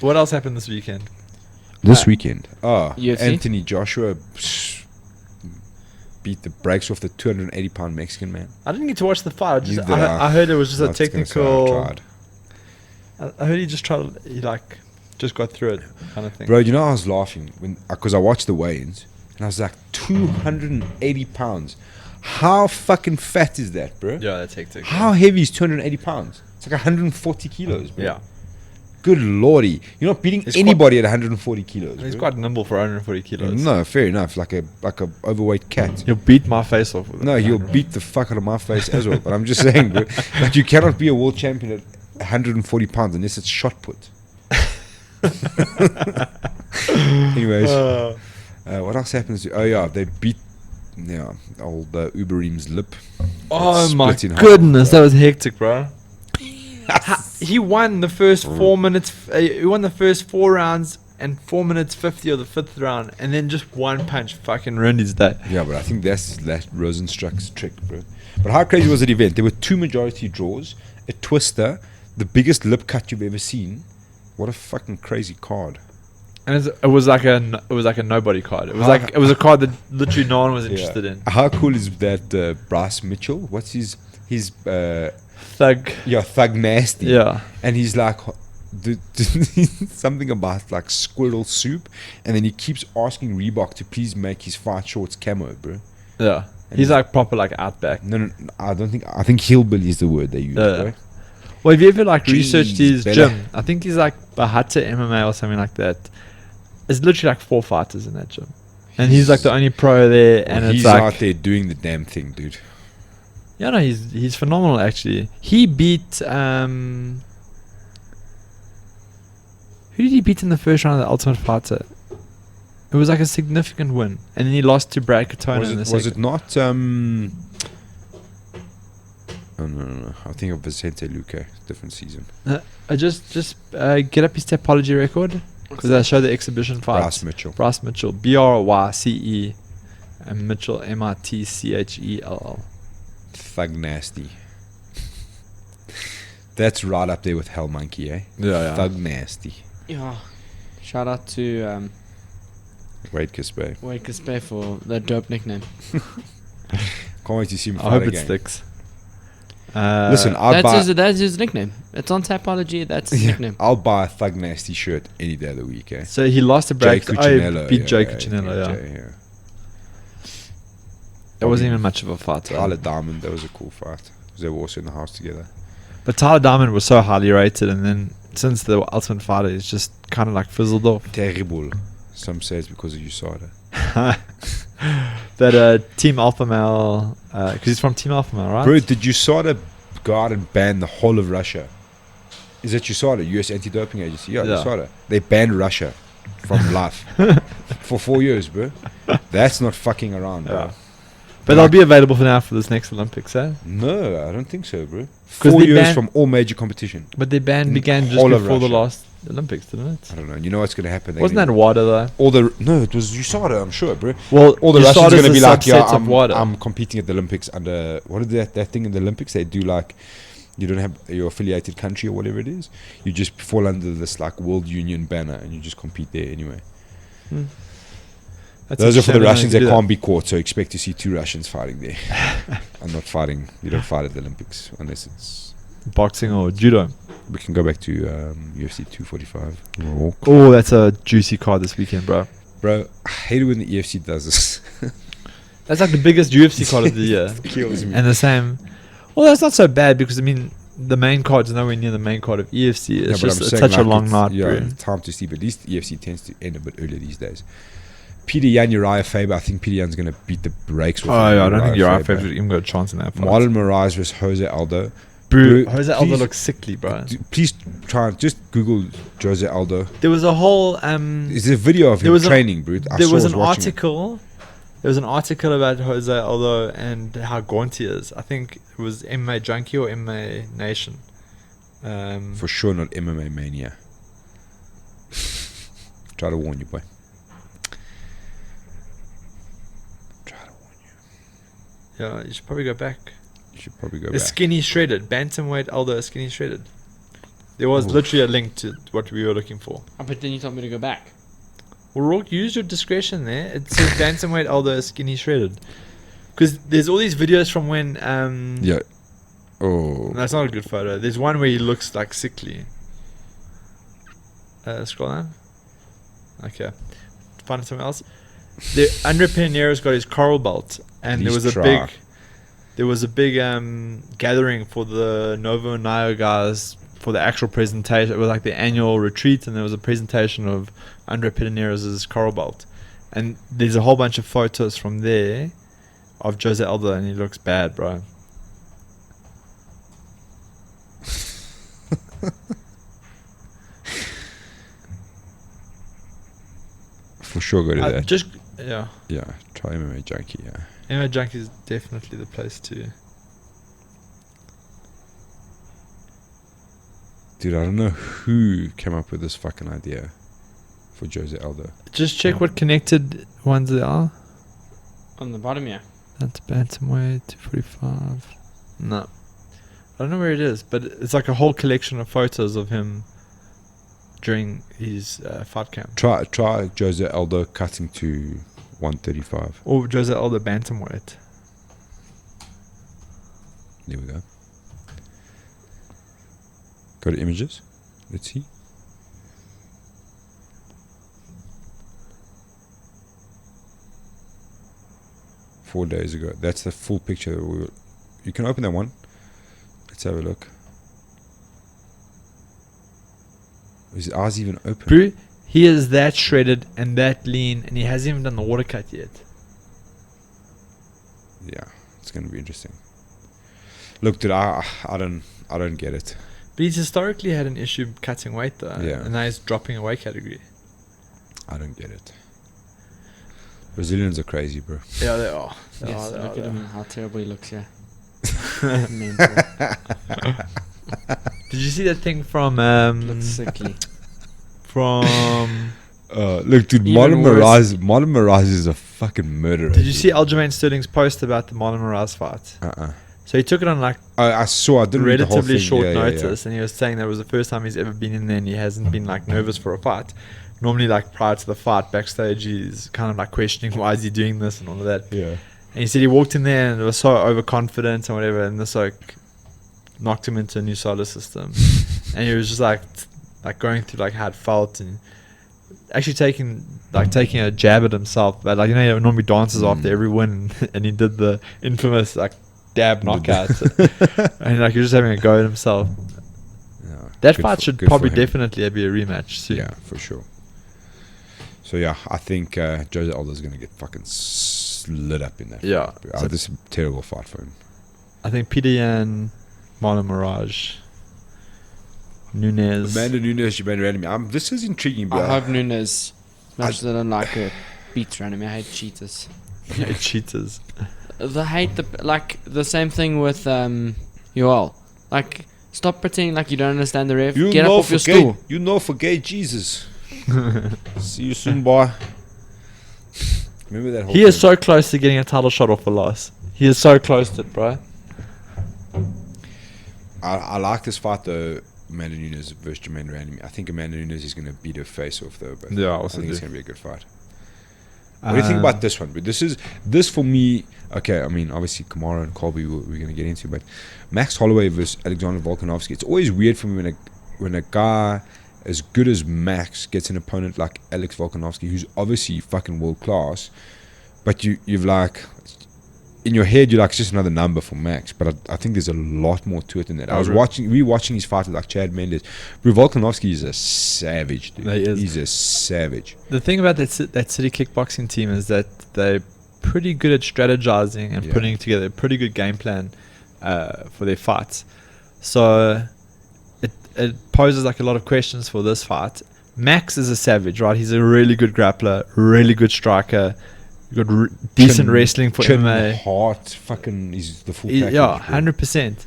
What else happened this weekend? This weekend. UFC? Anthony Joshua beat the brakes off the 280-pound Mexican man. I didn't get to watch the fight. Neither did I. I heard it was just a Not gonna say I technical. tried. I heard he just tried. He just got through it, kind of thing. Bro, you know I was laughing because I watched the weigh-ins and I was like 280 pounds. How fucking fat is that, bro? Yeah, that's hectic. How heavy is 280 pounds? It's like 140 kilos, bro. Yeah, Good lordy. You're not beating He's anybody at 140 kilos. he's bro. quite nimble for 140 kilos. No, fair enough. Like a overweight cat. He'll beat my face off with it. No, he'll beat the fuck out of my face as well. But I'm just saying, bro, like you cannot be a world champion at 140 pounds unless it's shot put. Anyways, what else happens? Oh yeah, they beat old Uberim's lip. Oh It's my split in half, goodness, bro. that was hectic, bro. He won the first 4 minutes. He won the first 4 rounds and 4 minutes 50 of the 5th round, and then just one punch fucking ruined his day. Yeah, but I think that's Rosenstruck's trick, bro. But how crazy was that event? There were 2 majority draws, a twister, the biggest lip cut you've ever seen. What a fucking crazy card. And it was like a nobody card. It was a card that literally no one was interested in. How cool is that Bryce Mitchell? What's his Thug. yeah, Thug Nasty. Yeah. And he's like something about like squirrel soup, and then he keeps asking Reebok to please make his fight shorts camo, bro. Yeah. And He's like proper like outback. No, I think hillbilly is the word they use, bro. Well, have you ever like Jeez, researched his Bella. gym? I think he's like Bahata MMA or something like that. It's literally like 4 fighters in that gym, and he's like the only pro there. And He's it's like, out there doing the damn thing, dude. yeah, no, he's phenomenal actually. He beat who did he beat in the first round of the Ultimate Fighter? It was like a significant win, and then he lost to Brad Katona in the second. Was it not? Oh, no. I think of Vicente Luque, different season. I just get up his Tapology record because I show the exhibition fights. Bryce Bryce Mitchell, Mitchell. BRYCE, and Mitchell MITCHELL. Thug Nasty. That's right up there with Hell Monkey, eh? Yeah. Thug Nasty. Yeah. Shout out to Wade Kispe. Wade Kispe for the dope nickname. Can't wait to see him I fight hope it again. sticks. Listen, That's his nickname. It's on Tapology. That's his nickname. I'll buy a Thug Nasty shirt any day of the week, eh? So he lost to Brad. Jay Cuccinello. Beat Jay Cuccinello, yeah. It wasn't even much of a fight. Tyler Diamond, that was a cool fight. They were also in the house together. But Tyler Diamond was so highly rated, and then since the Ultimate Fighter, he's just kind of like fizzled off. Terrible. Some say it's because of USADA. That Team Alpha Male, because he's from Team Alpha Male, right? Bro, did USADA go out and ban the whole of Russia? Is that USADA, US Anti-Doping Agency? Yeah, USADA. They banned Russia from life for 4 years, bro. That's not fucking around, bro. Yeah. But they'll be available for now for this next Olympics, eh? No, I don't think so, bro. 'Cause 4 they years ban- from all major competition. But their ban began just Whole of before the Russia. last Olympics, didn't it? I don't know. You know what's going to happen? They're Wasn't gonna- that WADA though? No, it was USADA, I'm sure, bro. Well, All the Russians are going to be like, yeah, subset of WADA. I'm competing at the Olympics under, what is that thing in the Olympics? They do like, you don't have your affiliated country or whatever it is. You just fall under this like World Union banner and you just compete there anyway. That's Those are for the interesting. Russians I that didn't know can't be caught, so expect to see 2 Russians fighting there. I'm not fighting, you don't fight at the Olympics unless it's... do that. Boxing or judo. We can go back to UFC245. Roarke. Oh, that's a juicy card this weekend, bro. Bro, I hate it when the EFC does this. That's like the biggest UFC card of the year. Kills me. And the same. Well, that's not so bad because I mean the main card's nowhere near the main card of EFC. It's but just I'm it's saying, such a like, long it's- night, yeah, bro. it's time to sleep. At least EFC tends to end a bit earlier these days. Peter Yan, Uriah Faber. I think Peter Yan's going to beat the brakes with Oh, yeah, I don't think Uriah Faber. Faber's even got a chance in that fight. Marlon Moraes versus Jose Aldo. Bro, Bro, Jose Aldo please- looks sickly, bro. Please try and just Google Jose Aldo. There was a whole Is there a video of There him was a- training, bro? there was an article. There was an article about Jose Aldo and how gaunt he is. I think it was MMA Junkie or MMA Nation. For sure not MMA Mania. Try to warn you, boy. Try to warn you. Yeah, you should probably go back. You should probably go The back. skinny shredded. Bantamweight Aldo skinny shredded. There was literally a link to what we were looking for. Oh, but then you told me to go back. Well, Roarke, use your discretion there. It says Bantamweight Aldo skinny shredded. Because there's all these videos from when... Yeah. Oh. That's not a good photo. There's one where he looks like sickly. Scroll down. Okay. Find something else. Andre Pinero's got his coral belt, and there was a big gathering for the Novo Nio guys for the actual presentation. It was like the annual retreat, and there was a presentation of Andre Pinero's coral belt, and there's a whole bunch of photos from there of Jose Aldo, and he looks bad, bro. For sure go to that. Yeah. Try MMA Junkie, yeah. MMA Junkie is definitely the place to. Dude, I don't know who came up with this fucking idea for Jose Aldo. Just check what connected ones there are. On the bottom, yeah. That's Bantamweight 245. No. I don't know where it is, but it's like a whole collection of photos of him during his fight camp. Try Jose Aldo cutting to 135. Or Jose Aldo Bantamweight. There we go. Go to images. Let's see. Four days ago. That's the full picture. You can open that one. Let's have a look. Is his eyes even open? Bro, he is that shredded and that lean, and he hasn't even done the water cut yet. Yeah, it's going to be interesting. Look, dude, I don't get it. But he's historically had an issue cutting weight, though. Yeah. And now he's dropping a weight category. I don't get it. Brazilians are crazy, bro. Yeah, they are. Yes, look at him, how terrible he looks, yeah. Mental. Did you see that thing from... Looks sickly. From... Look, dude, Even Marlon Moraes is a fucking murderer. Did you see Aljamain Sterling's post about the Marlon Moraes fight? So he took it on like I saw. I didn't read the whole relatively thing. short Yeah, notice, and he was saying that it was the first time he's ever been in there, and he hasn't been like nervous for a fight. Normally, like prior to the fight, backstage, he's kind of like questioning why is he doing this and all of that. Yeah. And he said he walked in there and was so overconfident and whatever, and this like knocked him into a new solar system, and he was just like going through like how it felt and actually taking a jab at himself. But like, you know, he normally dances after every win, and he did the infamous like dab knockout, and like you're just having a go at himself. Yeah, That fight should good probably for him. definitely be a rematch soon. Yeah, for sure. So yeah, I think Jose Aldo's gonna get fucking lit up in that. Yeah. fight. So This is a terrible fight for him. I think Peter Yan, Marlon Moraes, Nunes. Amanda Nunes, you've been reading me. This is intriguing, bro. I hope Nunes, much as I don't like her, beats around him. I hate cheaters. Cheaters. The hate the same thing with Yoel. Like, stop pretending like you don't understand the ref. Get up off your stool. You know, forget Jesus. See you soon, boy. Remember that whole He is thing? so close to getting a title shot off a loss. He is so close to it, bro. I like this fight though, Amanda Nunes versus Jermaine Randy. I think Amanda Nunes is going to beat her face off though. But Yeah, I I also think it's do. going to be a good fight. What do you think about this one? But this for me. Okay, I mean obviously Kamaru and Colby we're going to get into, but Max Holloway versus Alexander Volkanovski. It's always weird for me when a guy as good as Max gets an opponent like Alex Volkanovski, who's obviously fucking world class, but you've like in your head you're like it's just another number for Max. But I think there's a lot more to it than that. I was rewatching his fight with like Chad Mendes. But Volkanovski is a savage, dude. He is. He's a savage. The thing about that city kickboxing team is that they're pretty good at strategizing and putting together a pretty good game plan for their fights. So it poses like a lot of questions for this fight. Max is a savage, right? He's a really good grappler, really good striker, got decent wrestling for MMA. Heart, fucking, he's the full package. Yeah, bro. 100%.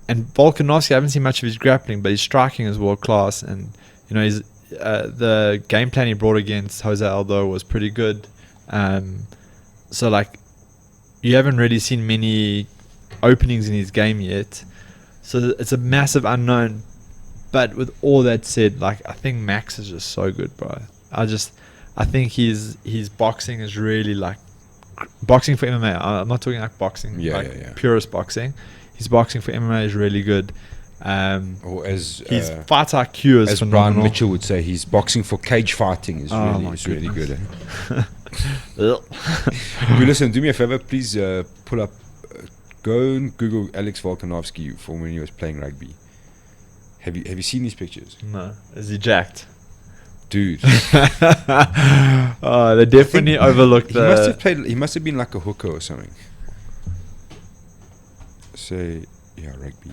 And Volkanovski, I haven't seen much of his grappling, but his striking is world class. And you know, his the game plan he brought against Jose Aldo was pretty good. So like, you haven't really seen many openings in his game yet. So it's a massive unknown. But with all that said, like, I think Max is just so good, bro. I think his boxing is really like boxing for MMA. I'm not talking like boxing, purist boxing. His boxing for MMA is really good. Or as his fight IQ is as phenomenal. Brian Mitchell would say, his boxing for cage fighting is really good. Listen, do me a favor, please pull up, go and Google Alex Volkanovski for when he was playing rugby. Have you seen these pictures? No. Is he jacked? Dude. They definitely overlooked he must have been like a hooker or something. Say, rugby.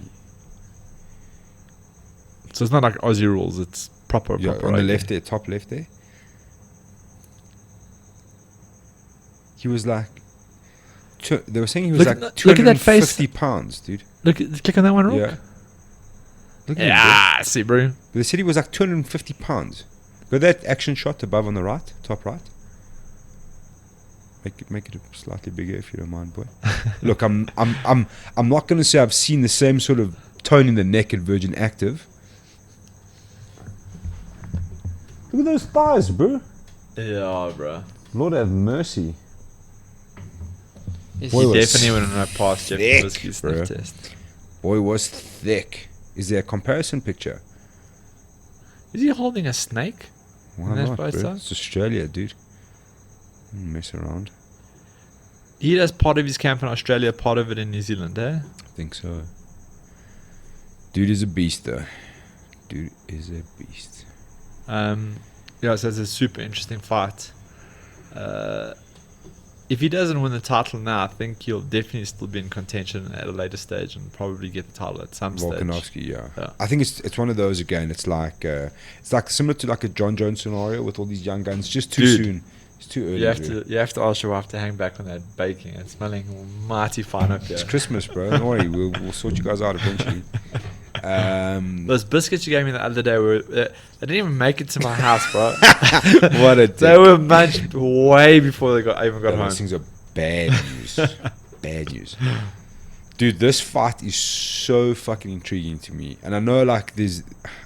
So it's not like Aussie rules, it's proper On rugby. the left there, top left there. He was like, they were saying he was like 250 pounds, dude. Click on that one, Roarke. Yeah. Look at him, I see, bro. but they said he was like 250 pounds. Go that action shot above on the right, top right. Make it slightly bigger if you don't mind, boy. Look, I'm not gonna say I've seen the same sort of tone in the neck at Virgin Active. Look at those thighs, bro. Yeah, bro. Lord have mercy. Is He Boy was definitely wouldn't have passed Jeff thick, Trubisky's bro. sniff test. Boy was thick. Is there a comparison picture? Is he holding a snake? Why That's not, both bro? sides? It's Australia, dude. Don't mess around. He does part of his camp in Australia, part of it in New Zealand, eh? I think so. Dude is a beast, though. Dude is a beast. Yeah, so it's a super interesting fight. If he doesn't win the title now, I think he'll definitely still be in contention at a later stage and probably get the title at some stage. Volkanovski, yeah. Yeah. I think it's one of those again. It's like similar to like a John Jones scenario with all these young guns. Just too Dude, soon. It's too early. You have to ask your wife to hang back on that baking. It's smelling mighty fine up here. It's Christmas, bro. Don't worry. We'll sort you guys out eventually. Those biscuits you gave me the other day they didn't even make it to my house, bro. What a They were munched way before they even got home. Those things are bad news. Bad news. Dude, this fight is so fucking intriguing to me. And I know, like, there's...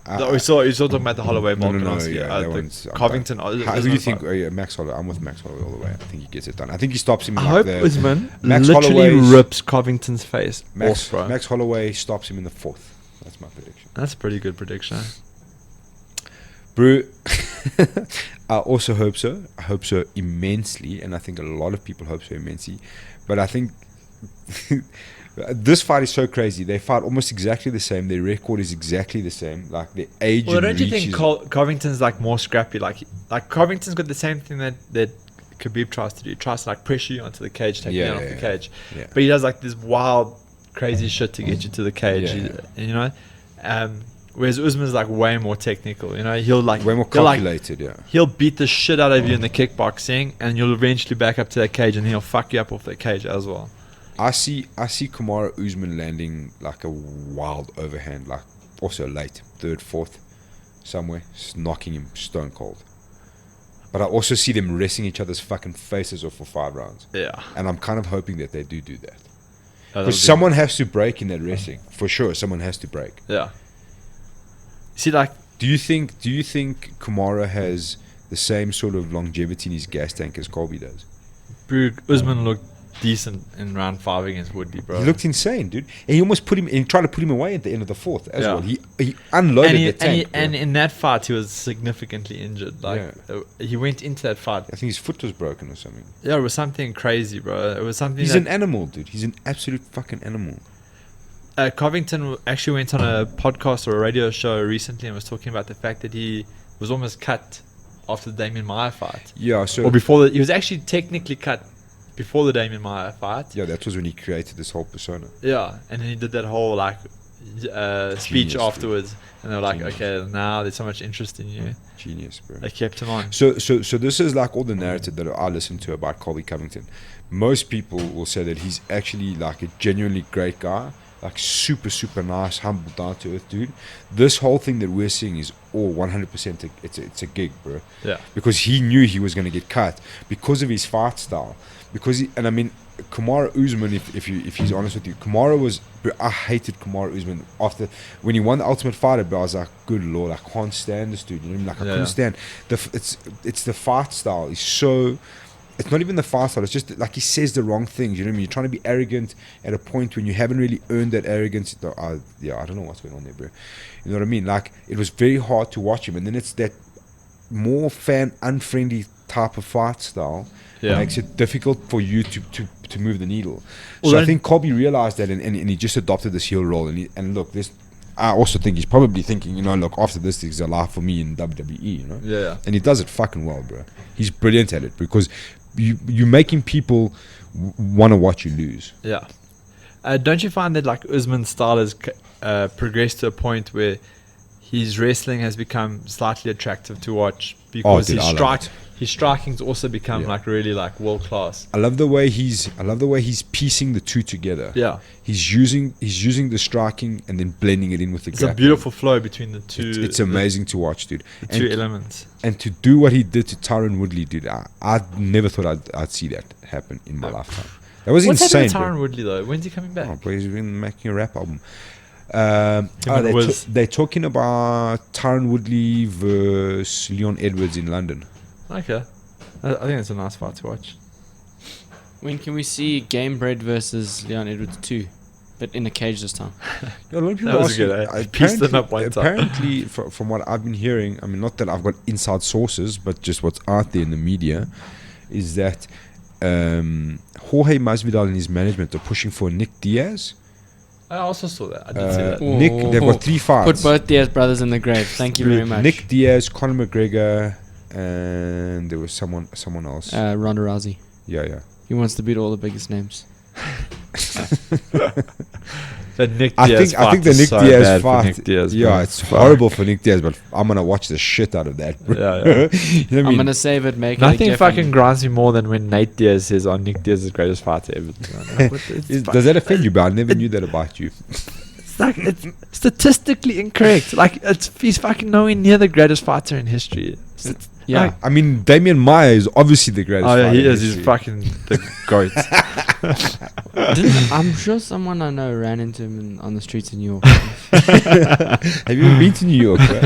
You're still talking about the Holloway Volkanovski. that one's... Covington. Who do you think... Max Holloway. I'm with Max Holloway all the way. I think he gets it done. I think he stops him in I hope Usman Max literally Holloway's- rips Covington's face Max, off, bro. Max Holloway stops him in the 4th. That's my prediction. That's a pretty good prediction. Bro, I also hope so. I hope so immensely. And I think a lot of people hope so immensely. But I think... this fight is so crazy. They fight almost exactly the same. Their record is exactly the same. Like their age. Well, and don't you reach think is- Covington's like more scrappy? Like Covington's got the same thing that Khabib tries to do. He tries to like pressure you onto the cage, take you down off the cage. Yeah. But he does like this wild, crazy shit to get you to the cage. You know. Whereas Usman's like way more technical. You know, he'll like way more calculated. He'll beat the shit out of you in the kickboxing, and you'll eventually back up to that cage, and he'll fuck you up off that cage as well. I see Kamaru Usman landing like a wild overhand, like also late, 3rd, 4th, somewhere, just knocking him stone cold. But I also see them wrestling each other's fucking faces off for 5 rounds. Yeah. And I'm kind of hoping that they do that. That'll Because someone has to break in that wrestling. For sure, someone has to break. Yeah. See, like... Do you think Kamaru has the same sort of longevity in his gas tank as Colby does? Usman looked decent in round 5 against Woodley, bro. He looked insane, dude. And he almost put him and tried to put him away at the end of the 4th as Yeah. well. He unloaded the tank. And in that fight, he was significantly injured. He went into that fight. I think his foot was broken or something. Yeah, it was something crazy, bro. It was something. He's an animal, dude. He's an absolute fucking animal. Covington actually went on a podcast or a radio show recently and was talking about the fact that he was almost cut after the Damian Maia fight. Yeah, so... Or before he was actually technically cut before the Damian Maia fight. Yeah, that was when he created this whole persona. Yeah, and then he did that whole like speech Genius, afterwards, and they were like, Genius. okay, now there's so much interest in you. Genius, bro. They kept him on. So this is like all the narrative that I listen to about Colby Covington. Most people will say that he's actually like a genuinely great guy, like super, super nice, humble, down to earth dude. This whole thing that we're seeing is all 100%. It's a gig, bro. Yeah. Because he knew he was going to get cut because of his fight style. And I mean, Kamaru Usman, if he's honest with you, Kamaru was. I hated Kamaru Usman after when he won the Ultimate Fighter. But I was like, good lord, I can't stand this dude. You know what I mean? Like I couldn't stand it's the fight style. He's so. It's not even the fight style. It's just like he says the wrong things. You know what I mean? You're trying to be arrogant at a point when you haven't really earned that arrogance. I don't know what's going on there, bro. You know what I mean? Like it was very hard to watch him, and then it's that more fan unfriendly type of fight style. That makes it difficult for you to move the needle. Well, so I think Colby realized that, and he just adopted this heel role. And look, I also think he's probably thinking, you know, look, after this, there's a life for me in WWE, you know. Yeah. And he does it fucking well, bro. He's brilliant at it because you're making people want to watch you lose. Yeah. Don't you find that like Usman's style has progressed to a point where his wrestling has become slightly attractive to watch because his striking's also become like really like world class. I love the way he's piecing the two together. Yeah. He's using the striking and then blending it in with the It's grappling. a beautiful flow between the two. It's amazing to watch, dude. The two elements. And to do what he did to Tyron Woodley, dude, I never thought I'd see that happen in my lifetime. That was What's insane. What's happening to Tyron Woodley though? When's he coming back? Oh, bro, he's been making a rap album. They're talking about Tyron Woodley versus Leon Edwards in London. Okay. I think it's a nice fight to watch. When can we see Gamebred versus Leon Edwards 2? But in a cage this time. A lot of people That was good, I pieced them up one time. Apparently, from what I've been hearing, I mean, not that I've got inside sources, but just what's out there in the media, is that Jorge Masvidal and his management are pushing for Nick Diaz. I also saw that. I did see that. Nick, they've got 3 fights. Put both Diaz brothers in the grave. Thank you very much. Nick Diaz, Conor McGregor, and there was someone else. Ronda Rousey. Yeah. He wants to beat all the biggest names. The Nick I Diaz think the Nick so Diaz bad for fight. Nick Diaz, yeah, bro. it's horrible for Nick Diaz, but I'm gonna watch the shit out of that. Bro. Yeah. You know what I I'm mean? gonna save it, make it. Nothing a fucking grinds me more than when Nate Diaz says, "Oh, Nick Diaz is the greatest fighter ever." Does that offend you? But I never knew that about you. It's like it's statistically incorrect. Like he's fucking nowhere near the greatest fighter in history. Yeah. I mean, Damian Maia is obviously the greatest. Oh yeah, fighter he in is. He's history. fucking the goat. I'm sure someone I know ran into him on the streets in New York. Have you ever been to New York? Bro?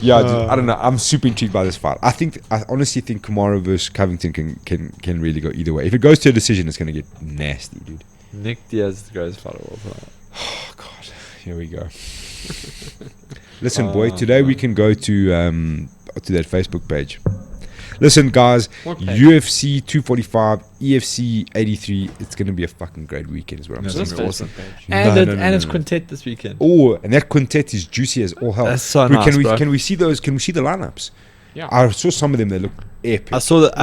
Yeah, dude, I don't know. I'm super intrigued by this fight. I honestly think Kamaru versus Covington can really go either way. If it goes to a decision, it's gonna get nasty, dude. Nick Diaz is the greatest fighter of all time. Oh God, here we go. Listen, boy. Today we can go to that Facebook page. Listen, guys. What page? UFC 245, EFC83. It's gonna be a fucking great weekend, is what I'm That's saying. gonna be awesome. No, And it's no. quintet this weekend. Oh, and that quintet is juicy as all hell. That's so Bro, nice, bro. Can we see those? Can we see the lineups? Yeah. I saw some of them. They look epic. I saw that.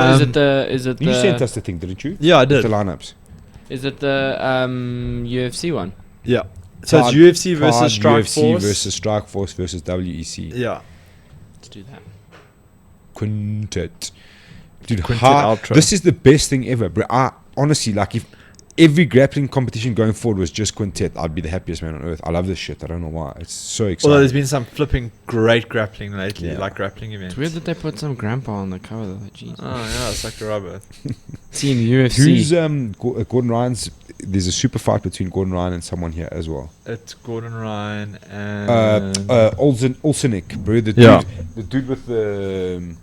Is it You sent the us the thing, didn't you? Yeah, I With did. the lineups. UFC one? Yeah. So it's UFC versus Strike UFC Force. versus Strike Force versus WEC. Yeah. Let's do that. Quintet. Dude, Quintet Ultra. this is the best thing ever, bro. I honestly, like, if every grappling competition going forward was just quintet, I'd be the happiest man on earth. I love this shit. I don't know why. It's so exciting. Although there's been some flipping great grappling lately, Yeah. like grappling events. It's weird that they put some grandpa on the cover though. Jeez. Oh yeah, it's like a rubber. Team UFC. Who's Gordon Ryan's? There's a super fight between Gordon Ryan and someone here as well. It's Gordon Ryan and Olsenik, bro. The dude with the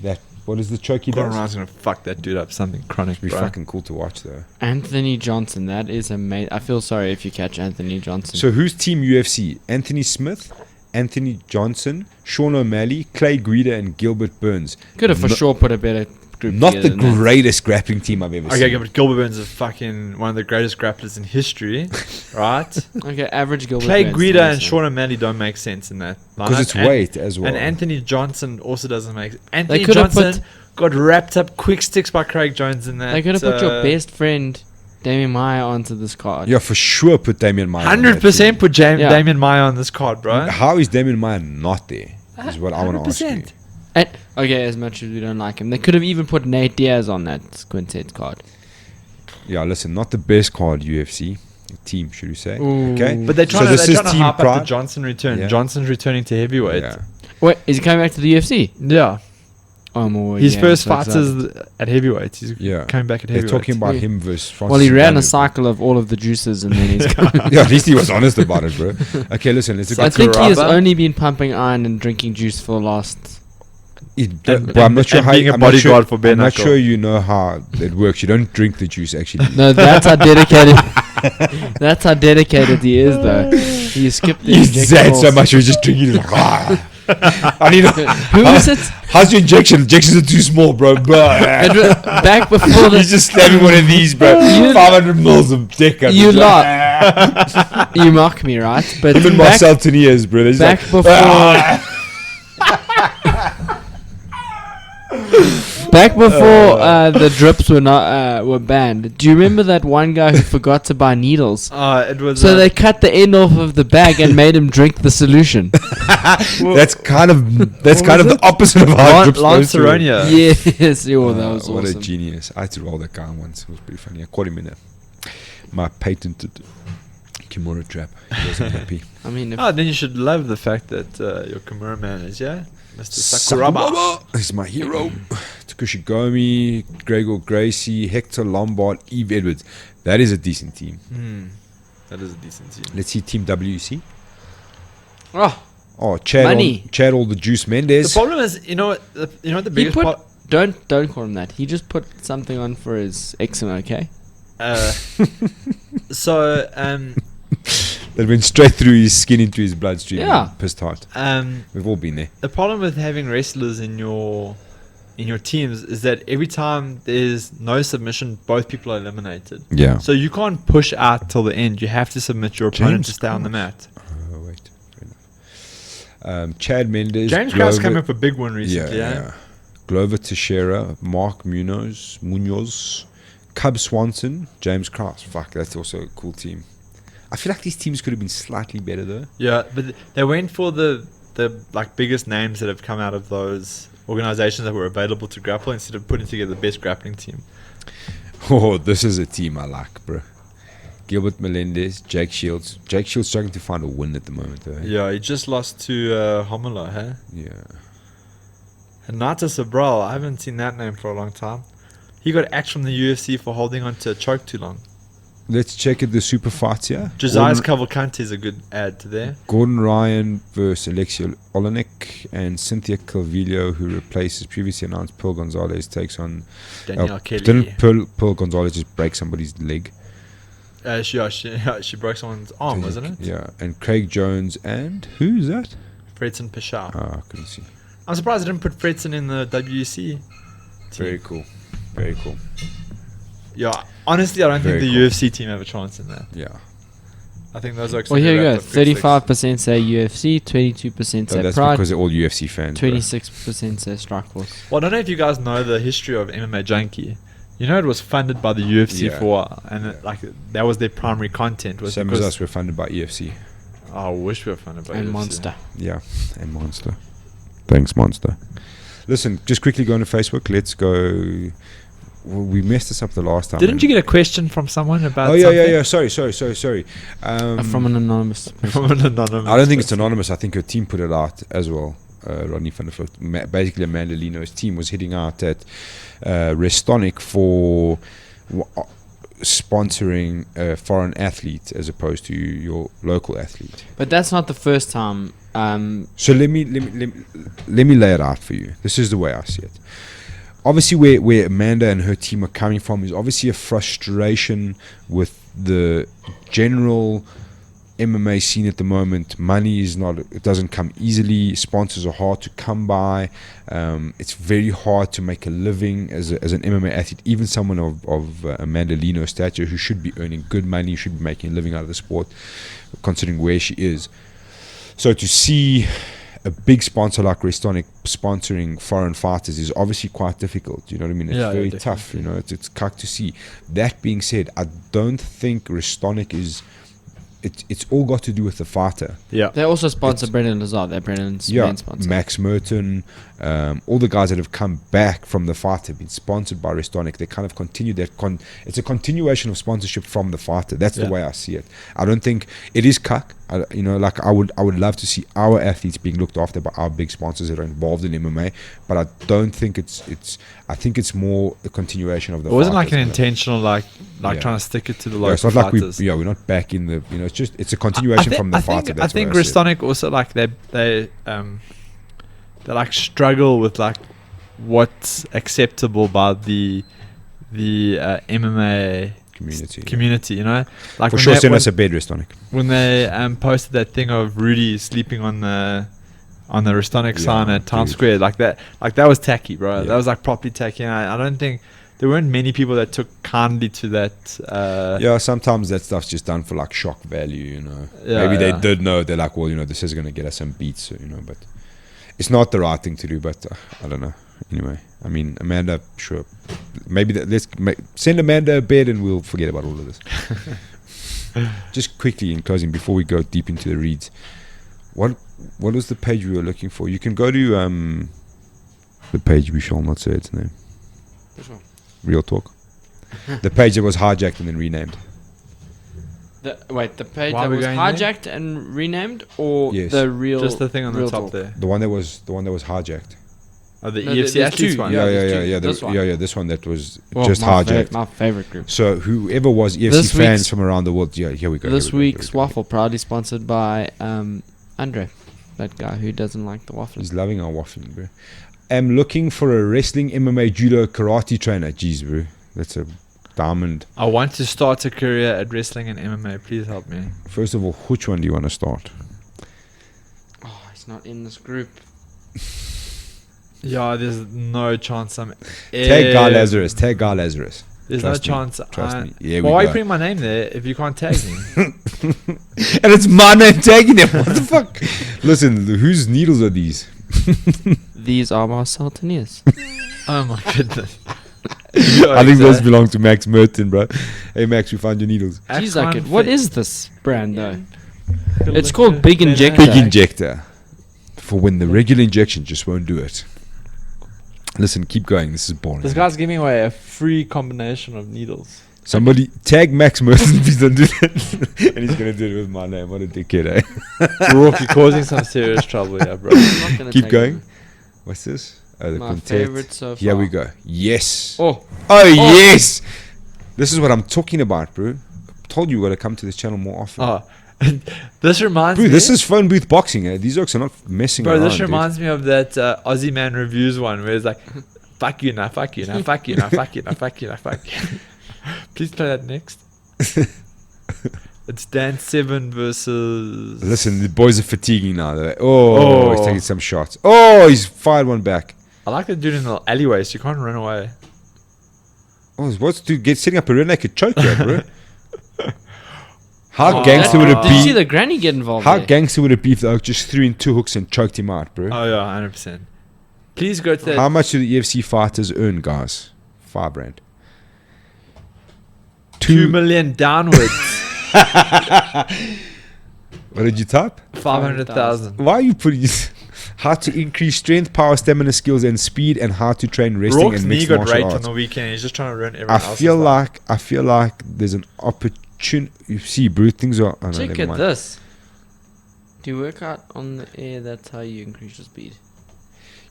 that. What is the choke he Gordon does? Ryan's gonna fuck that dude up. Something chronic, It'd be bro. fucking cool to watch though. Anthony Johnson. That is amazing. I feel sorry if you catch Anthony Johnson. So who's Team UFC? Anthony Smith, Anthony Johnson, Sean O'Malley, Clay Guida, and Gilbert Burns. Could have for sure put a better group Not the together than that. greatest grappling team I've ever Okay, seen. but Gilbert Burns is fucking one of the greatest grapplers in history, right? Okay, average Gilbert. Clay Burns, Guida and nice. Sean O'Malley don't make sense in that. Because it's weight as well. And Anthony Johnson also doesn't make sense. Anthony could have Johnson got wrapped up quick sticks by Craig Jones in that. They could have put your best friend, Damian Maia, onto this card. Yeah, for sure put Damian Maia on that 100% team. put Yeah. Damian Maia on this card, bro. How is Damian Maia not there? Is what I want to ask you. 100%. And, okay, as much as we don't like him, they could have even put Nate Diaz on that quintet card. Yeah, listen, not the best card UFC team, should we say? Ooh. Okay, But they're trying this to is Team hype up the Pride. Johnson return. Yeah. Johnson's returning to heavyweight. Yeah. Wait, is he coming back to the UFC? Yeah. His His first fight is at heavyweight. He's Yeah. coming back at They're heavyweight. talking about Yeah. him versus Francis. Well, he ran a Ngannou. cycle of all of the juices and then he's gone. Yeah, at least he was honest about it, bro. Okay, listen, let's I go. think he has Sakuraba. only been pumping iron and drinking juice for the last... But I'm not sure and how. being a I'm not sure, bodyguard for bare I'm not knuckle. sure you know how it works. You don't drink the juice, actually. No, that's how dedicated... that's how dedicated he is, though. He skipped the You zad so injectables. much, you're just drinking. He's like, I need. Who is it? How's your injection? Injections are too small, bro. Back before He's the... just slamming one of these, bro. You- 500 mils of dick. You lot. You mock me, right? But Even back, Marcel Teniers, bro. He's back like, before... Back before the drips were banned, do you remember that one guy who forgot to buy needles? It was. So they cut the end off of the bag and made him drink the solution. that's kind of the opposite of how drips Lance goes through. Aronia. Yes, oh, that was What awesome. a genius. I had to roll that guy once. It was pretty funny. I caught him in my patented Kimura trap. He wasn't happy. I mean, if, Oh, then you should love the fact that your Kimura man is, yeah? Mr. Sakuraba. Sakuraba is my hero. Takushi Gomi, Gregor Gracie, Hector Lombard, Eve Edwards. That is a decent team. That is a decent team. Let's see Team WC. oh, Chad, Money. Chad all the Juice The Mendes. problem is, you know what the he biggest put part. don't call him that. He just put something on for his eczema. Okay. So That went straight through his skin into his bloodstream. Yeah. and pissed hard. um, We've all been there. the problem with having wrestlers in your teams is that every time there's no submission, both people are eliminated. Yeah. So you can't push out till the end. You have to submit your opponent to stay on the mat. Oh, wait. Fair enough. Chad Mendes. James Krause came Glover- up with a big one recently. Yeah. Glover Teixeira, Mark Munoz, Cub Swanson, James Krause. Fuck, that's also a cool team. I feel like these teams could have been slightly better though. Yeah, but they went for the like biggest names that have come out of those organizations that were available to grapple instead of putting together the best grappling team. Oh, this is a team I like, bro. Gilbert Melendez, Jake Shields. Jake Shields struggling to find a win at the moment though. Yeah, he just lost to Homolo, huh? Yeah. And Nata Sobral, I haven't seen that name for a long time. He got axed from the UFC for holding on to a choke too long. Let's check at the super fights here. Josias Cavalcante is a good add to there. Gordon Ryan versus Alexia Olenek and Cynthia Calvillo, who replaces previously announced Pearl Gonzalez, takes on. Danielle Kelly. Didn't Pearl Gonzalez just break somebody's leg? She broke someone's arm, wasn't it? Yeah. And Craig Jones and who's that? Fredson Pashao. Ah, I couldn't see. I'm surprised I didn't put Fredson in the WC team. Very cool. Very cool. Yeah, honestly, I don't Very think the cool. UFC team have a chance in that. Yeah. I think those are. Well, here you go. wrapped up quick 35% say UFC, 22% So say that's Pride, because they're all UFC fans. bro. 26% say Strikeforce. sticks. Well, I don't know if you guys know the history of MMA Junkie. You know, it was funded by the UFC Yeah. for a while, and that was their primary content. Was Same as because us, we're funded by EFC. I wish we were funded by And UFC. Monster. Yeah, and Monster. Thanks, Monster. Listen, just quickly go on to Facebook. Let's go. Well, we messed this up the last time. Didn't you get a question from someone about? Oh yeah. something? Sorry. From an anonymous person. From an anonymous. I don't think it's person. anonymous. I think her team put it out as well. Rodney van der Vlucht. Basically, Amanda Lino's team was hitting out at Restonic for sponsoring a foreign athlete as opposed to your local athlete. But that's not the first time. So let me lay it out for you. This is the way I see it. Obviously, where Amanda and her team are coming from is obviously a frustration with the general MMA scene at the moment. Money is not; it doesn't come easily. Sponsors are hard to come by. It's very hard to make a living as an MMA athlete. Even someone of Amanda Lino's stature, who should be earning good money, should be making a living out of the sport, considering where she is. So to see a big sponsor like Restonic sponsoring foreign fighters is obviously quite difficult. You know what I mean? It's very tough. You know, it's cuck to see. That being said, I don't think Restonic is. It's all got to do with the fighter. Yeah. They also sponsor Brendan Lazard. They're Brendan's main sponsor. Max Merton, All the guys that have come back from the fight have been sponsored by Restonic. They kind of continue that. It's a continuation of sponsorship from the fighter. That's the way I see it. I don't think it is cuck. I would love to see our athletes being looked after by our big sponsors that are involved in MMA, but I don't think it's. I think it's more a continuation of the. It wasn't like fighters, an intentional trying to stick it to the local it's not like fighters. we're not back in the. It's a continuation from the fighter. I think Restonic also like they like struggle with like what's acceptable by the MMA community, you know, like for sure. Send us a bed, Restonic. When they posted that thing of Rudy sleeping on the Restonic sign at Times Square, like that was tacky, bro. That was like properly tacky. And I don't think there weren't many people that took kindly to that. Sometimes that stuff's just done for like shock value, you know. Maybe they did know. They're like, well, you know, this is going to get us some beats, so, you know, but it's not the right thing to do. But I don't know. Anyway, I mean, Amanda, sure. Maybe let's send Amanda a bed and we'll forget about all of this. Just quickly in closing, before we go deep into the reads, what was the page we were looking for? You can go to the page, we shall not say its name. Which one? Real Talk. The page that was hijacked and then renamed. The page Why that we was going hijacked and renamed, or Yes. the real? Just the thing on the Real top Talk? there. The one that was hijacked. Oh, the No, EFC there's athletes two. one. Yeah. This one. This one that was Well, just my hijacked. my favorite group. So whoever was EFC This fans week's- from around the world, here we go. This here we go, week's here we go. waffle proudly sponsored by Andre, that guy who doesn't like the waffle. He's loving our waffling, bro. I'm looking for a wrestling, MMA, judo, karate trainer. Jeez, bro. That's a diamond. I want to start a career at wrestling and MMA. Please help me. First of all, which one do you want to start? Oh, he's not in this group. Yeah, there's no chance I'm. Tag Guy Lazarus. Tag Guy Lazarus. There's Trust no me, chance. trust me. Yeah, Why we are you go. putting my name there if you can't tag me? And it's my name tagging them. What the fuck? Listen, whose needles are these? These are my Sultanias. Oh my goodness. I think those belong to Max Merton, bro. Hey, Max, we found your needles. Jeez, I could. What is this brand though? It's called Big Injector. Big injector. For when the regular injection just won't do it. Listen, keep going. This is boring. This guy's giving away a free combination of needles. Somebody tag Max Merton, please don't do that. And he's going to do it with my name. What a dickhead, eh? Roarke, you're causing some serious trouble here, bro. I'm not gonna Keep take going. it. What's this? Oh, the My contact. favorite so far. Here we go. Yes. Oh, Yes. This is what I'm talking about, bro. Told you got to come to this channel more often. Oh, this reminds Bro, me. this is phone booth boxing. Eh? These oaks are not messing Bro, around. this dude. reminds me of that Aussie Man Reviews one where it's like, fuck you now, fuck you now, fuck you now, fuck you now, fuck you now, fuck you. Please play that next. It's Dan 7 versus. Listen, the boys are fatiguing now. They're like, oh, he's taking some shots. Oh, he's fired one back. I like the dude in the alleyway, so you can't run away. Oh, what's to setting up a rear naked choke here, bro? How gangster would it did you see be? the granny get involved? How there? gangster would it be if the oak just threw in 2 hooks and choked him out, bro? Oh, yeah, 100%. Please go to that. How much do the EFC fighters earn, guys? $5,000. 2 million downwards. What did you type? 500,000. Why are you putting this? How to increase strength, power, stamina, skills, and speed, and how to train wrestling Rourke's and knee mixed got martial raped on arts. the weekend. He's just trying to ruin everyone I else's feel like there's an opportunity. You see, bro, things are. Oh, no, Check never at mind. this. Do you work out on the air? That's how you increase your speed.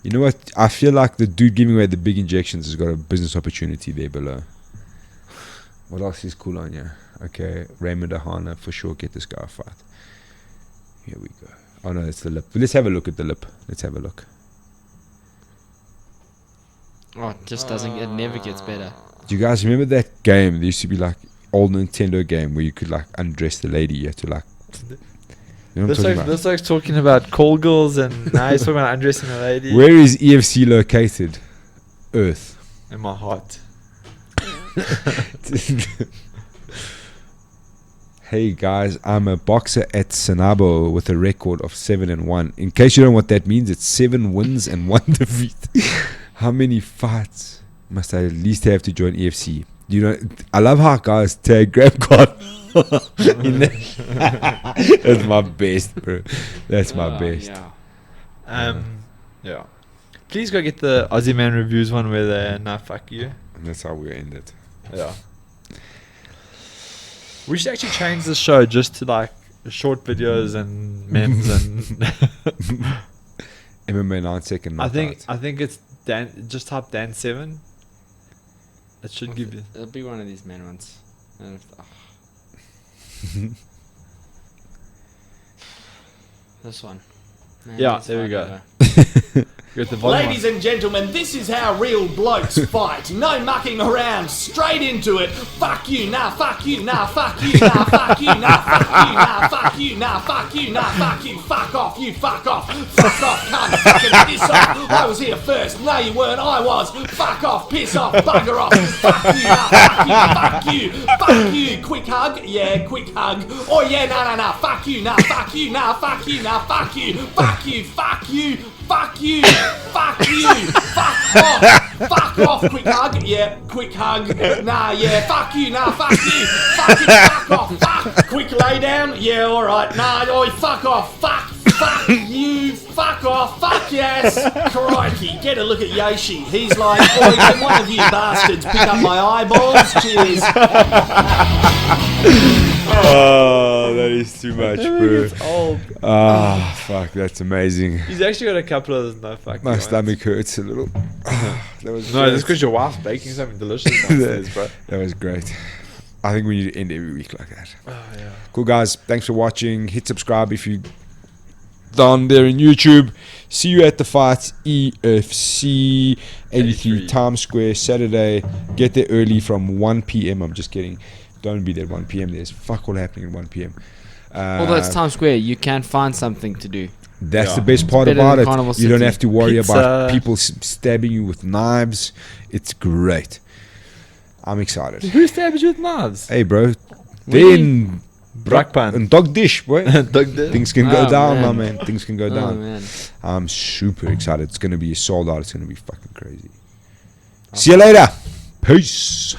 You know what? I feel like the dude giving away the big injections has got a business opportunity there below. What else is cool on here? Okay, Raymond Ahana, for sure, get this guy a fight. Here we go. Oh no, it's the lip. Let's have a look at the lip. Let's have a look. Oh, it just doesn't. It never gets better. Do you guys remember that game? There used to be like old Nintendo game where you could like undress the lady. You had to like. You know what I'm talking about? This looks talking about call girls, and now he's talking about undressing a lady. Where is EFC located? Earth. In my heart. Hey guys, I'm a boxer at Sanabo with a record of 7-1. In case you don't know what that means, it's 7 wins and 1 defeat. How many fights must I at least have to join EFC? You know, I love how guys tag grab card. That's my best, bro. That's my best. Yeah. Yeah. Please go get the Aussie Man Reviews one where they nah fuck you. And that's how we end it. Yeah. We should actually change the show just to like short videos and memes and MMA 9-second. I think it's Dan. Just type Dan 7. It should give you. It'll be one of these men ones. This one. Man, Yeah, this there we one, go. Get the volume Ladies and gentlemen, this is how real blokes fight. No mucking around, straight into it. Fuck you, nah, fuck you, nah, fuck you, nah, fuck you, nah, fuck you, nah, fuck you, nah, fuck you, nah, fuck you, fuck off, you fuck off, cunt, fucking piss off. I was here first, no you weren't, I was. Fuck off, piss off, bugger off, fuck you, nah, fuck you, fuck you, quick hug, yeah, quick hug. Oh yeah, nah, fuck you, nah, fuck you, nah, fuck you, nah, fuck you, fuck you, fuck you. Fuck you! Fuck you! Fuck off! Fuck off! Quick hug! Yeah, quick hug. Nah, yeah, fuck you! Nah, fuck you! Fucking fuck off! Fuck! Quick lay down? Yeah, alright. Nah, oi, fuck off! Fuck! Fuck you! Fuck off! Fuck yes! Crikey! Get a look at Yoshi. He's like, oi, can one of you bastards pick up my eyeballs? Cheers! Oh, that is too much, bro. It's old. Ah, fuck, that's amazing. He's actually got a couple of those no fuck. My stomach hurts a little. That was No, great. that's because your wife's baking something delicious downstairs, bro. That was great. I think we need to end every week like that. Oh yeah. Cool, guys. Thanks for watching. Hit subscribe if you down there in YouTube. See you at the fight, EFC83 Times Square, Saturday. Get there early from 1 p.m. I'm just kidding. Don't be there at 1 p.m. There's fuck all happening at 1 p.m. Although it's Times Square, you can find something to do. That's the best part better about than it. Carnival You don't City. have to worry Pizza. about people stabbing you with knives. It's great. I'm excited. Who stabs you with knives? Hey, bro. Then Brakpan. and dog dish, boy. Things can go Oh, down, man. my man. Things can go Oh, down. man. I'm super excited. It's going to be sold out. It's going to be fucking crazy. See you later. Peace.